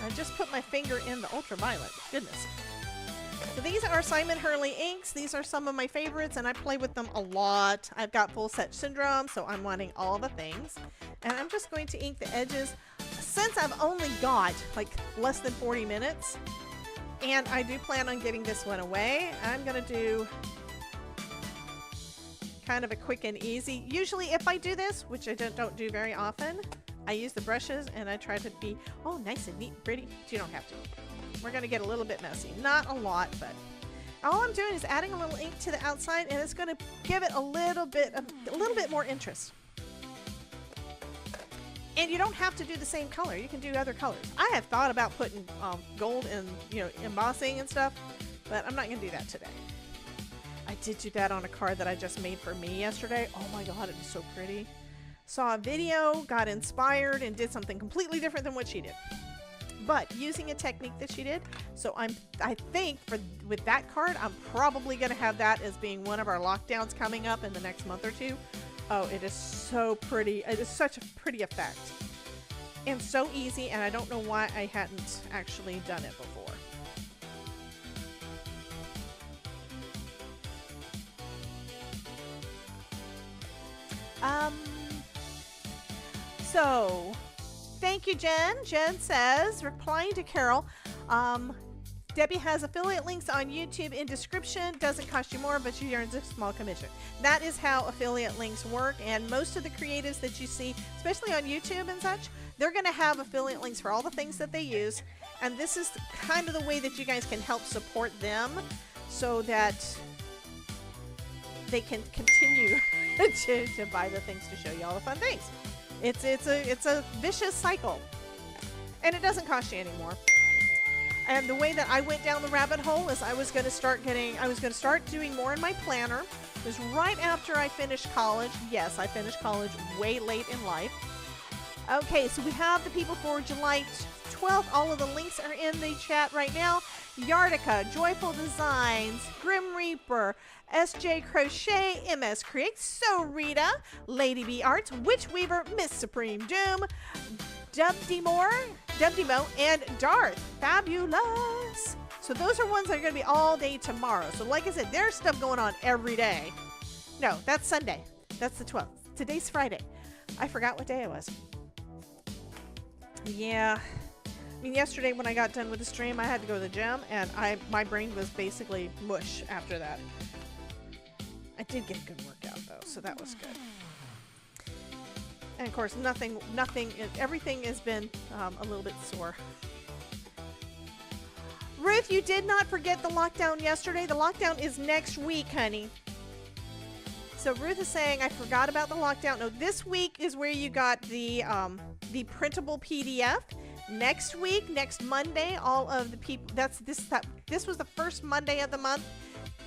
I just put my finger in the ultraviolet. Goodness. So these are Simon Hurley inks. These are some of my favorites and I play with them a lot. I've got full set syndrome, so I'm wanting all the things. And I'm just going to ink the edges. Since I've only got like less than 40 minutes, and I do plan on getting this one away, I'm gonna do kind of a quick and easy. Usually if I do this, which I don't do very often, I use the brushes and I try to be, oh, nice and neat and pretty, but you don't have to. We're gonna get a little bit messy. Not a lot, but all I'm doing is adding a little ink to the outside and it's gonna give it a little bit more interest. And you don't have to do the same color. You can do other colors. I have thought about putting gold and, you know, embossing and stuff, but I'm not gonna do that today. I did do that on a card that I just made for me yesterday. Oh my God, it was so pretty. saw a video, got inspired, and did something completely different than what she did. But using a technique that she did, so I think with that card, I'm probably going to have that as being one of our lockdowns coming up in the next month or two. Oh, it is so pretty. It is such a pretty effect. And so easy, and I don't know why I hadn't actually done it before. So, thank you, Jen. Jen says, replying to Carol, Debbie has affiliate links on YouTube in description. Doesn't cost you more, but she earns a small commission. That is how affiliate links work, and most of the creatives that you see, especially on YouTube and such, they're going to have affiliate links for all the things that they use, and this is kind of the way that you guys can help support them so that they can continue to buy the things to show you all the fun things. It's a vicious cycle, and it doesn't cost you anymore. And the way that I went down the rabbit hole is I was going to start doing more in my planner. It was right after I finished college. Yes, I finished college way late in life. Okay, so we have the people for July 12th. All of the links are in the chat right now. Yardica, Joyful Designs, Grim Reaper, SJ Crochet, MS Create, So Rita, Lady B Arts, Witch Weaver, Miss Supreme Doom, Dubdimo, and Darth. Fabulous. So those are ones that are going to be all day tomorrow. So like I said, there's stuff going on every day. No, that's Sunday. That's the 12th. Today's Friday. I forgot what day it was. Yeah. I mean, yesterday when I got done with the stream, I had to go to the gym, and my brain was basically mush after that. I did get a good workout, though, so that was good. And, of course, everything has been a little bit sore. Ruth, you did not forget the lockdown yesterday. The lockdown is next week, honey. So Ruth is saying, I forgot about the lockdown. No, this week is where you got the printable PDF. Next week, next Monday, all of the people, this was the first Monday of the month.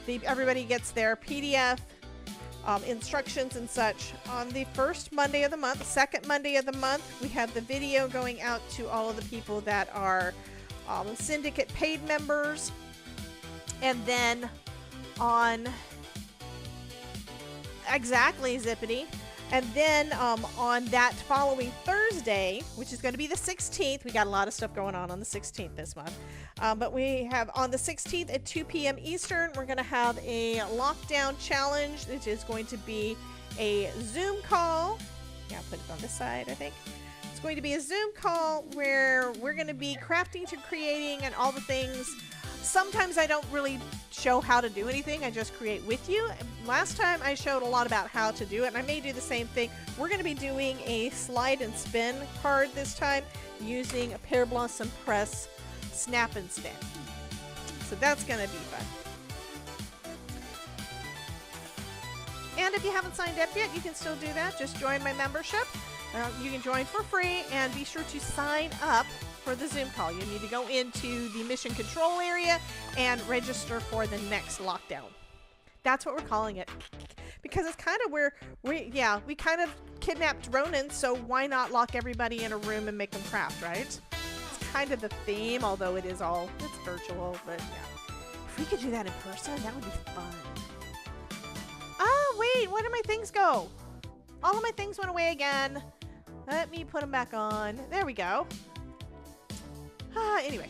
Everybody gets their PDF instructions and such on the first Monday of the month. Second Monday of the month, we have the video going out to all of the people that are syndicate paid members. And then on exactly Zippity. And then on that following Thursday, which is going to be the 16th, we got a lot of stuff going on the 16th this month. But we have on the 16th at 2 p.m. Eastern, we're going to have a lockdown challenge, which is going to be a Zoom call. Yeah, I'll put it on this side, I think. It's going to be a Zoom call where we're going to be crafting to creating and all the things. Sometimes I don't really show how to do anything. I just create with you. Last time I showed a lot about how to do it, and I may do the same thing. We're going to be doing a slide and spin card this time using a Pear Blossom Press Snap and Spin. So that's going to be fun. And if you haven't signed up yet, you can still do that. Just join my membership. You can join for free, and be sure to sign up for the Zoom call. You need to go into the mission control area and register for the next lockdown. That's what we're calling it. Because it's kind of where we kind of kidnapped Ronin, so why not lock everybody in a room and make them craft, right? It's kind of the theme, although it's virtual, but yeah. If we could do that in person, that would be fun. Oh, wait, where did my things go? All of my things went away again. Let me put them back on. There we go. Anyway.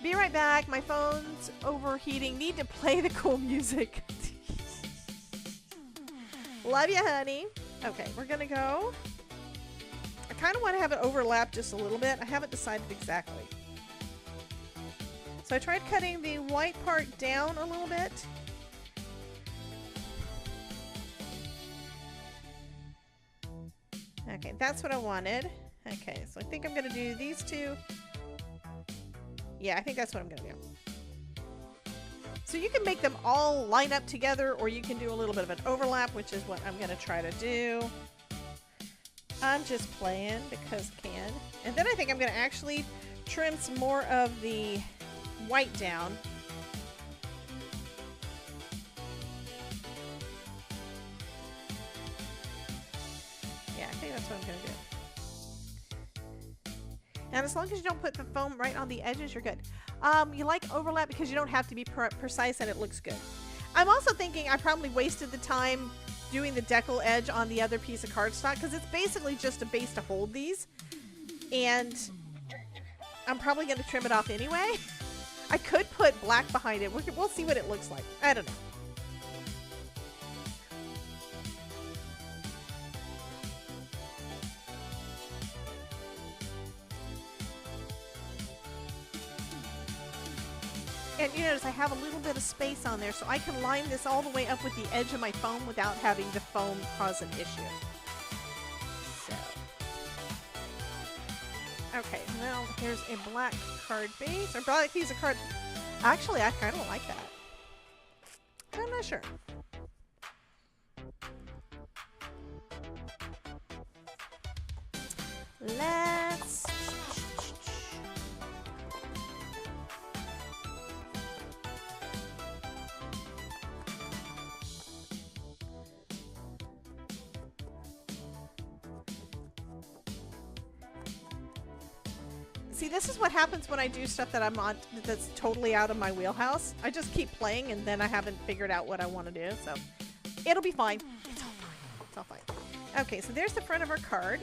Be right back. My phone's overheating. Need to play the cool music. Love you, honey. Okay, we're gonna go. I kind of want to have it overlap just a little bit. I haven't decided exactly. So I tried cutting the white part down a little bit. Okay, that's what I wanted. Okay, so I think I'm going to do these two. Yeah, I think that's what I'm going to do. So you can make them all line up together, or you can do a little bit of an overlap, which is what I'm going to try to do. I'm just playing because I can. And then I think I'm going to actually trim some more of the white down. And as long as you don't put the foam right on the edges, you're good. You like overlap because you don't have to be precise and it looks good. I'm also thinking I probably wasted the time doing the decal edge on the other piece of cardstock because it's basically just a base to hold these. And I'm probably going to trim it off anyway. I could put black behind it. We'll see what it looks like. I don't know. And you notice I have a little bit of space on there, so I can line this all the way up with the edge of my foam without having the foam cause an issue. So. Okay, now here's a black card base, or black piece of card. Actually, I kind of like that. I'm not sure. Let's... See, this is what happens when I do stuff that I'm on that's totally out of my wheelhouse. I just keep playing and then I haven't figured out what I want to do, so it'll be fine. It's all fine. It's all fine. Okay, so there's the front of our card.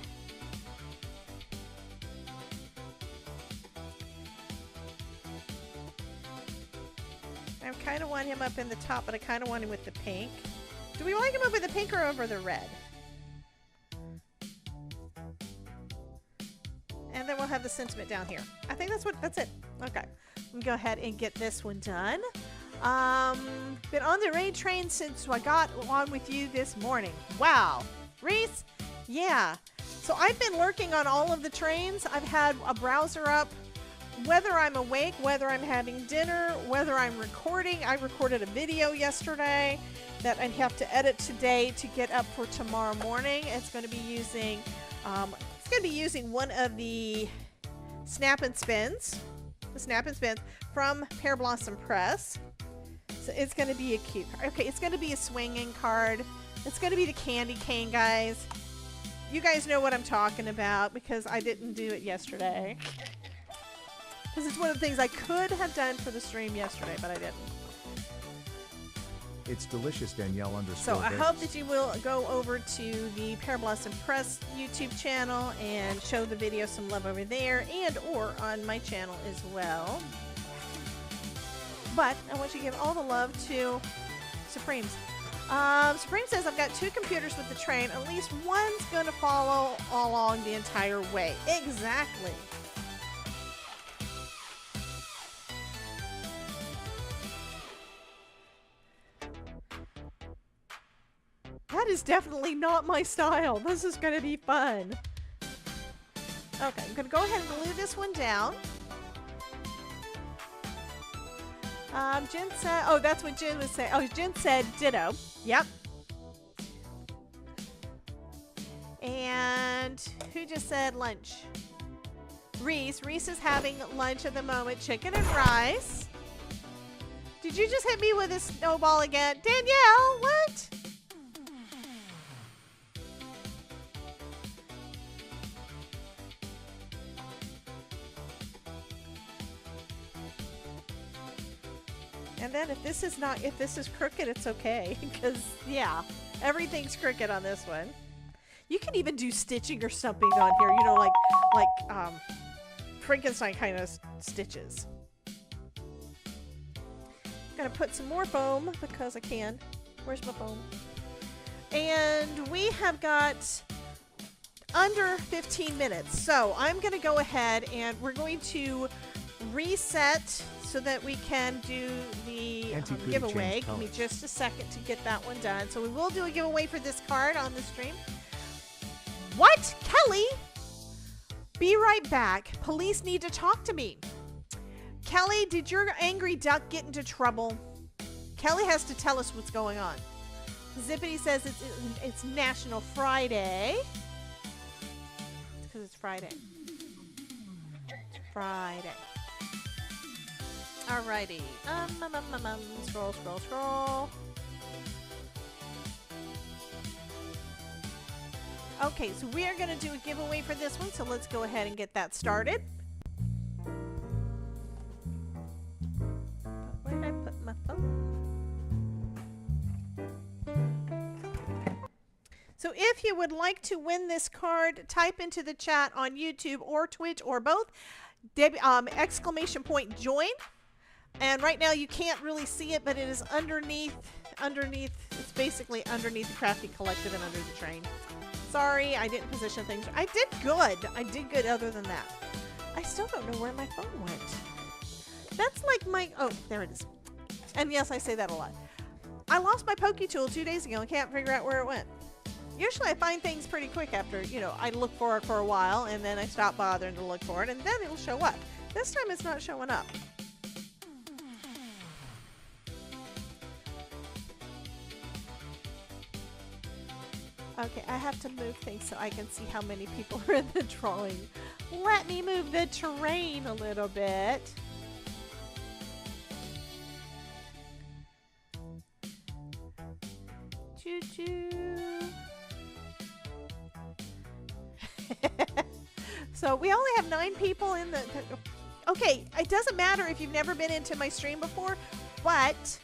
I kind of want him up in the top, but I kind of want him with the pink. Do we like him over the pink or over the red? And then we'll have the sentiment down here. I think that's it. Okay. Let me go ahead and get this one done. Been on the raid train since I got on with you this morning. Wow. Reese? Yeah. So I've been lurking on all of the trains. I've had a browser up. Whether I'm awake, whether I'm having dinner, whether I'm recording. I recorded a video yesterday that I have to edit today to get up for tomorrow morning. It's going to be using... one of the Snap and Spins, from Pear Blossom Press. So it's going to be a cute card. Okay, it's going to be a swinging card. It's going to be the candy cane, guys. You guys know what I'm talking about because I didn't do it yesterday. Because it's one of the things I could have done for the stream yesterday, but I didn't. It's delicious, Danielle _ So I hope that you will go over to the Pear Blossom Press YouTube channel and show the video some love over there and or on my channel as well. But I want you to give all the love to Supremes. Supreme says, I've got 2 computers with the train. At least one's going to follow along the entire way. Exactly. That is definitely not my style. This is going to be fun. Okay, I'm going to go ahead and glue this one down. Jen said, oh, that's what Jen was saying. Oh, Jen said ditto. Yep. And who just said lunch? Reese. Reese is having lunch at the moment. Chicken and rice. Did you just hit me with a snowball again? Danielle, what? And then if this is crooked, it's okay. Because, yeah, everything's crooked on this one. You can even do stitching or something on here, you know, like Frankenstein kind of stitches. I'm gonna put some more foam because I can. Where's my foam? And we have got under 15 minutes. So I'm gonna go ahead and we're going to reset so that we can do the giveaway. Give me just a second to get that one done. So we will do a giveaway for this card on the stream. What? Kelly? Be right back. Police need to talk to me. Kelly, did your angry duck get into trouble? Kelly has to tell us what's going on. Zippity says it's National Friday. It's because it's Friday. Friday. Alrighty. Scroll, scroll, scroll. Okay, so we are going to do a giveaway for this one, so let's go ahead and get that started. So if you would like to win this card, type into the chat on YouTube or Twitch or both, exclamation point join. And right now you can't really see it, but it is underneath, it's basically underneath the Crafty Collective and under the train. Sorry, I didn't position things. I did good other than that. I still don't know where my phone went. That's like my, oh, there it is. And yes, I say that a lot. I lost my Poke Tool 2 days ago and can't figure out where it went. Usually I find things pretty quick after, you know, I look for it for a while and then I stop bothering to look for it and then it'll show up. This time it's not showing up. Okay, I have to move things so I can see how many people are in the drawing. Let me move the terrain a little bit. Choo-choo. So we only have 9 people in the... Okay, it doesn't matter if you've never been into my stream before, but...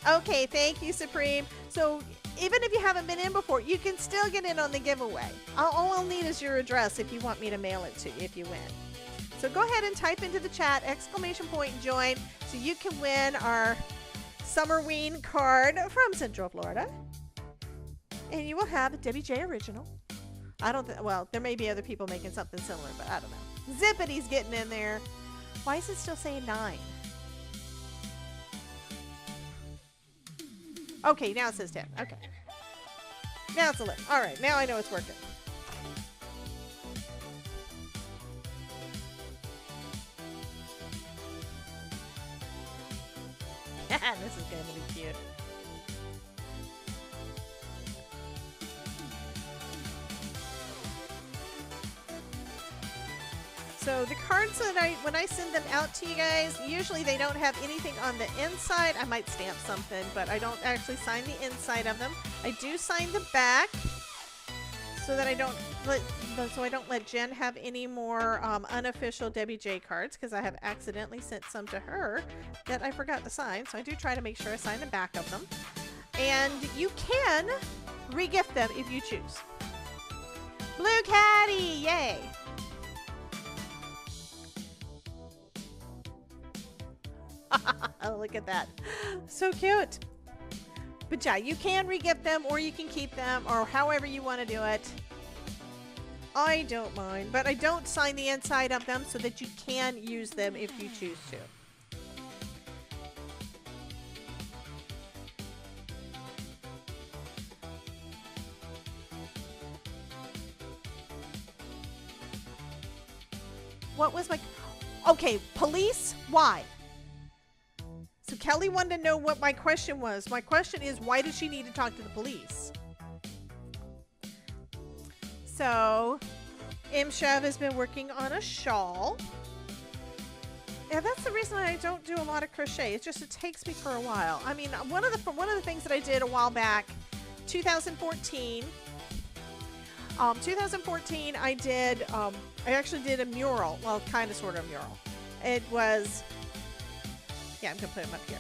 Okay, thank you, Supreme. So even if you haven't been in before, you can still get in on the giveaway. All I'll need is your address if you want me to mail it to you if you win. So go ahead and type into the chat, exclamation point join, so you can win our Summerween card from Central Florida. And you will have a Debbie J original. I don't well, there may be other people making something similar, but I don't know. Zippity's getting in there. Why is it still saying 9? Okay, now it says 10. Okay. Now it's 11. All right, now I know it's working. This is going to be cute. So the cards that when I send them out to you guys, usually they don't have anything on the inside. I might stamp something, but I don't actually sign the inside of them. I do sign the back so that I don't let Jen have any more unofficial Debbie J cards, because I have accidentally sent some to her that I forgot to sign. So I do try to make sure I sign the back of them. And you can re-gift them if you choose. Blue Caddy, yay! Oh, look at that. So cute. But yeah, you can re-gift them or you can keep them or however you want to do it. I don't mind, but I don't sign the inside of them so that you can use them if you choose to. What was my... Okay, police? Why? So Kelly wanted to know what my question was. My question is, why does she need to talk to the police? So, Imshev has been working on a shawl. Yeah, that's the reason I don't do a lot of crochet. It's just it takes me for a while. I mean, one of the things that I did a while back, 2014. 2014, I actually did a mural. Well, kind of, sort of mural. It was... Yeah, I'm going to put them up here.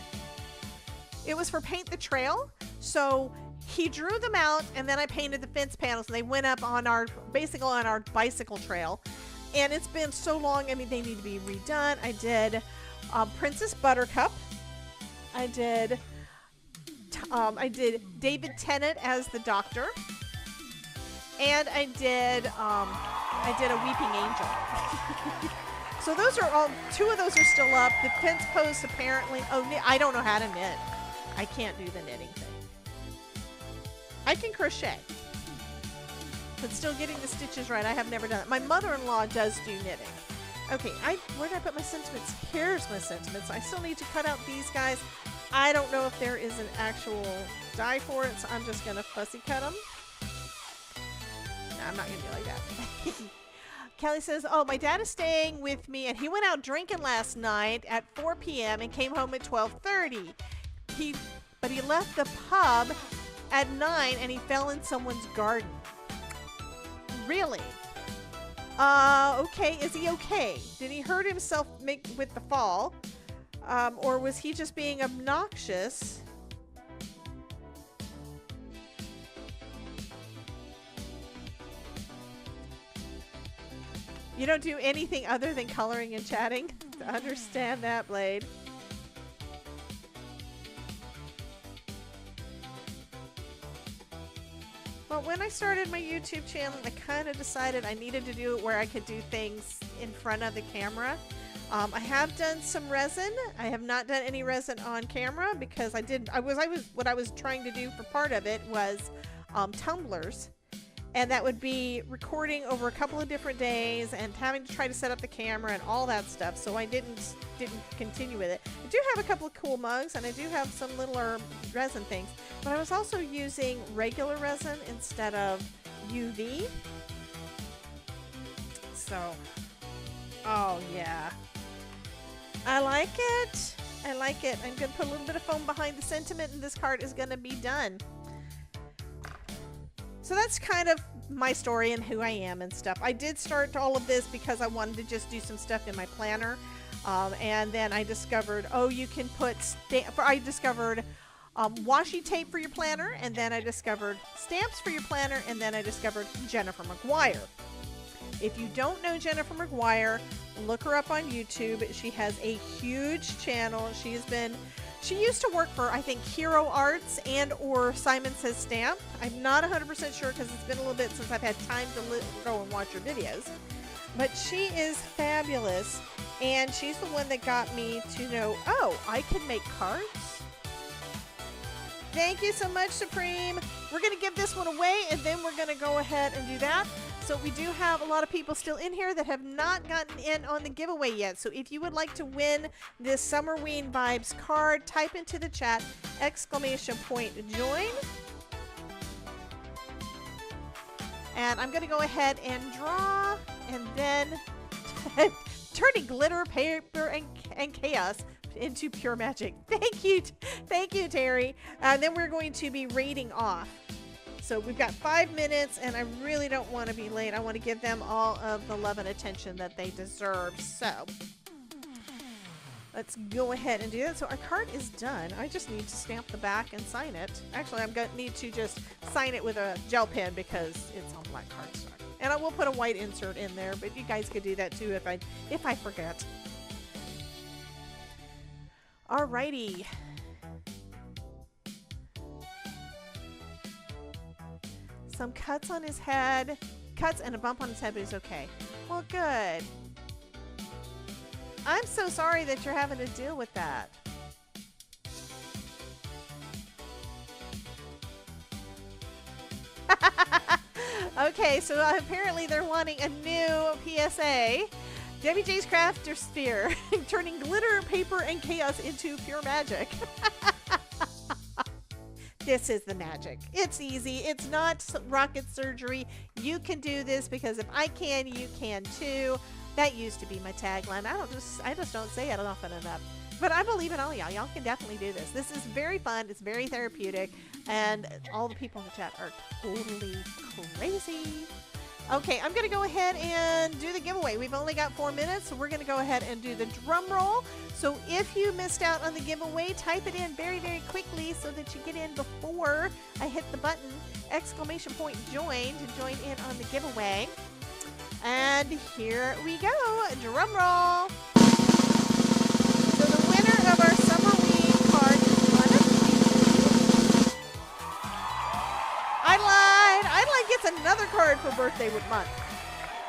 It was for Paint the Trail. So he drew them out and then I painted the fence panels and they went up on basically on our bicycle trail. And it's been so long, I mean, they need to be redone. I did Princess Buttercup. I did David Tennant as the doctor. And I did a Weeping Angel. So those are all, 2 of those are still up. The fence post apparently, I don't know how to knit. I can't do the knitting thing. I can crochet. But still getting the stitches right, I have never done it. My mother-in-law does do knitting. Okay, where did I put my sentiments? Here's my sentiments. I still need to cut out these guys. I don't know if there is an actual die for it, so I'm just going to fussy cut them. No, I'm not going to do like that. Kelly says, oh, my dad is staying with me, and he went out drinking last night at 4 p.m. and came home at 12:30. But he left the pub at 9, and he fell in someone's garden. Really? Okay. Is he okay? Did he hurt himself with the fall? Or was he just being obnoxious? You don't do anything other than coloring and chatting? To understand that, Blade. Well, when I started my YouTube channel, I kind of decided I needed to do it where I could do things in front of the camera. I have done some resin. I have not done any resin on camera because what I was trying to do for part of it was tumblers. And that would be recording over a couple of different days and having to try to set up the camera and all that stuff. So I didn't continue with it. I do have a couple of cool mugs and I do have some littler resin things. But I was also using regular resin instead of UV. So, oh yeah. I like it. I like it. I'm going to put a little bit of foam behind the sentiment and this card is going to be done. So that's kind of my story and who I am and stuff. I did start all of this because I wanted to just do some stuff in my planner. And then I discovered, oh, you can put, I discovered washi tape for your planner. And then I discovered stamps for your planner. And then I discovered Jennifer McGuire. If you don't know Jennifer McGuire, look her up on YouTube. She has a huge channel. She used to work for, I think, Hero Arts and or Simon Says Stamp. I'm not 100% sure because it's been a little bit since I've had time to go and watch her videos. But she is fabulous, and she's the one that got me to know, oh, I can make cards? Thank you so much, Supreme. We're going to give this one away, and then we're going to go ahead and do that. So we do have a lot of people still in here that have not gotten in on the giveaway yet. So if you would like to win this Summerween Vibes card, type into the chat, !join. And I'm going to go ahead and draw, and then turning glitter, paper, and chaos into pure magic. Thank you, Terry. And then we're going to be rating off. So we've got 5 minutes, and I really don't want to be late. I want to give them all of the love and attention that they deserve. So let's go ahead and do that. So our card is done. I just need to stamp the back and sign it. Actually, I'm going to need to just sign it with a gel pen because it's on black cardstock. And I will put a white insert in there, but you guys could do that too if I forget. Alrighty. Some cuts on his head. Cuts and a bump on his head, but he's okay. Well, good. I'm so sorry that you're having to deal with that. Okay, so apparently they're wanting a new PSA. Debbie J's Crafter Sphere, turning glitter, paper, and chaos into pure magic. This is the magic. It's easy. It's not rocket surgery. You can do this because if I can, you can too. That used to be my tagline. I just don't say it often enough. But I believe in all y'all. Y'all can definitely do this. This is very fun. It's very therapeutic. And all the people in the chat are totally crazy. Okay, I'm going to go ahead and do the giveaway. We've only got 4 minutes, so we're going to go ahead and do the drum roll. So if you missed out on the giveaway, type it in very, very quickly so that you get in before I hit the button, !join, to join in on the giveaway. And here we go, drum roll. So the winner of our Summerween card is one of I lied. Adeline gets another card for birthday month.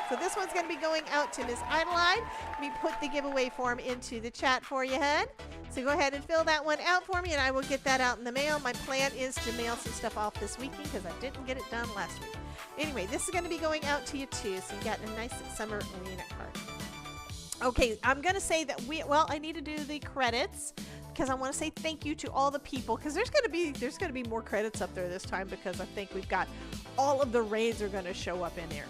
So this one's going to be going out to Miss Adeline. Let me put the giveaway form into the chat for you, hun. So go ahead and fill that one out for me, and I will get that out in the mail. My plan is to mail some stuff off this weekend because I didn't get it done last week. Anyway, this is going to be going out to you too, so you got a nice Summerween card. Okay, I'm going to say that I need to do the credits because I want to say thank you to all the people because there's going to be more credits up there this time because I think we've got all of the raids are going to show up in there.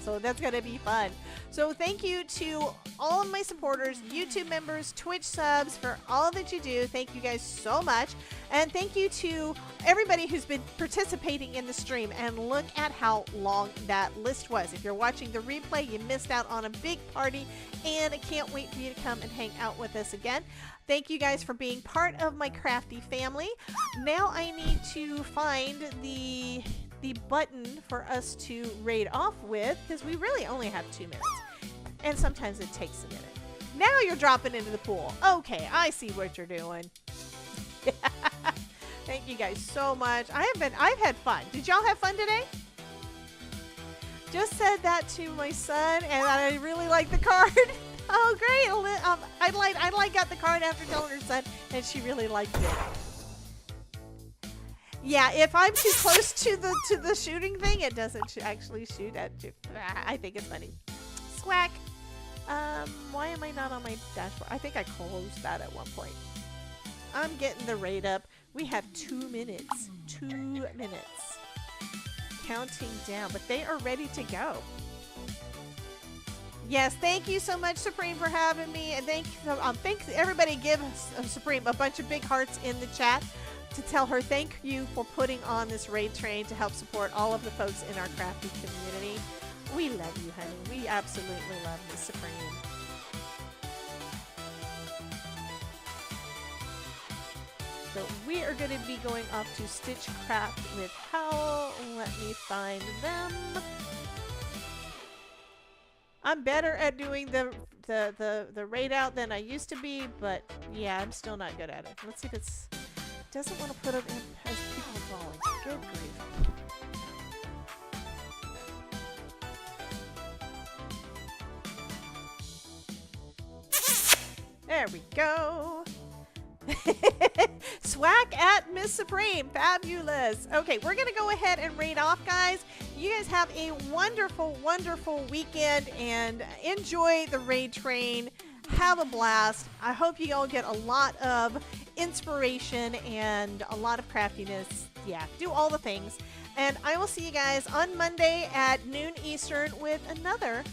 So that's going to be fun. So thank you to all of my supporters, YouTube members, Twitch subs for all that you do. Thank you guys so much. And thank you to everybody who's been participating in the stream. And look at how long that list was. If you're watching the replay, you missed out on a big party. And I can't wait for you to come and hang out with us again. Thank you guys for being part of my Crafty family. Now I need to find the the button for us to raid off with, because we really only have 2 minutes. And sometimes it takes a minute. Now you're dropping into the pool. Okay, I see what you're doing. Thank you guys so much. I've had fun. Did y'all have fun today? Just said that to my son, and I really like the card. Oh, great! I got the card after telling her son, and she really liked it. Yeah, if I'm too close to the shooting thing, it doesn't actually shoot at you. I think it's funny. Swack. Why am I not on my dashboard? I think I closed that at one point. I'm getting the raid up. We have 2 minutes. 2 minutes. Counting down, but they are ready to go. Yes, thank you so much, Supreme, for having me, and thanks everybody. Give Supreme a bunch of big hearts in the chat to tell her thank you for putting on this raid train to help support all of the folks in our Crafty community. We love you, honey. We absolutely love Miss Supreme. So we are going to be going off to Stitchcraft with Howl. Let me find them. I'm better at doing the raid out than I used to be, but yeah, I'm still not good at it. Let's see if it doesn't want to put it in as people are falling. Good grief. There we go. Swack at Miss Supreme. Fabulous. Okay, we're going to go ahead and raid off, guys. You guys have a wonderful, wonderful weekend and enjoy the raid train. Have a blast. I hope you all get a lot of inspiration and a lot of craftiness. Yeah, do all the things. And I will see you guys on Monday at noon Eastern with another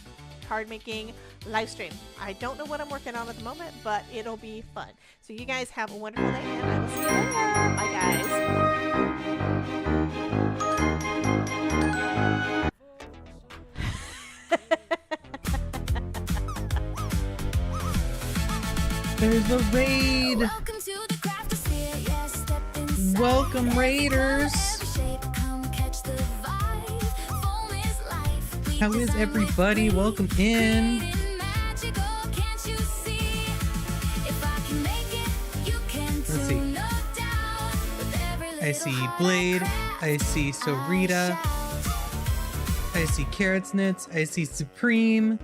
card making live stream. I don't know what I'm working on at the moment, but it'll be fun. So you guys have a wonderful day, and I will see you later. Bye, guys. There's a raid. Welcome to the Craftosphere. Yes, step inside. Welcome, raiders. How is everybody? Welcome in. Let's see. I see Blade. I see Sorita. I see Carrots Knits. I see Supreme.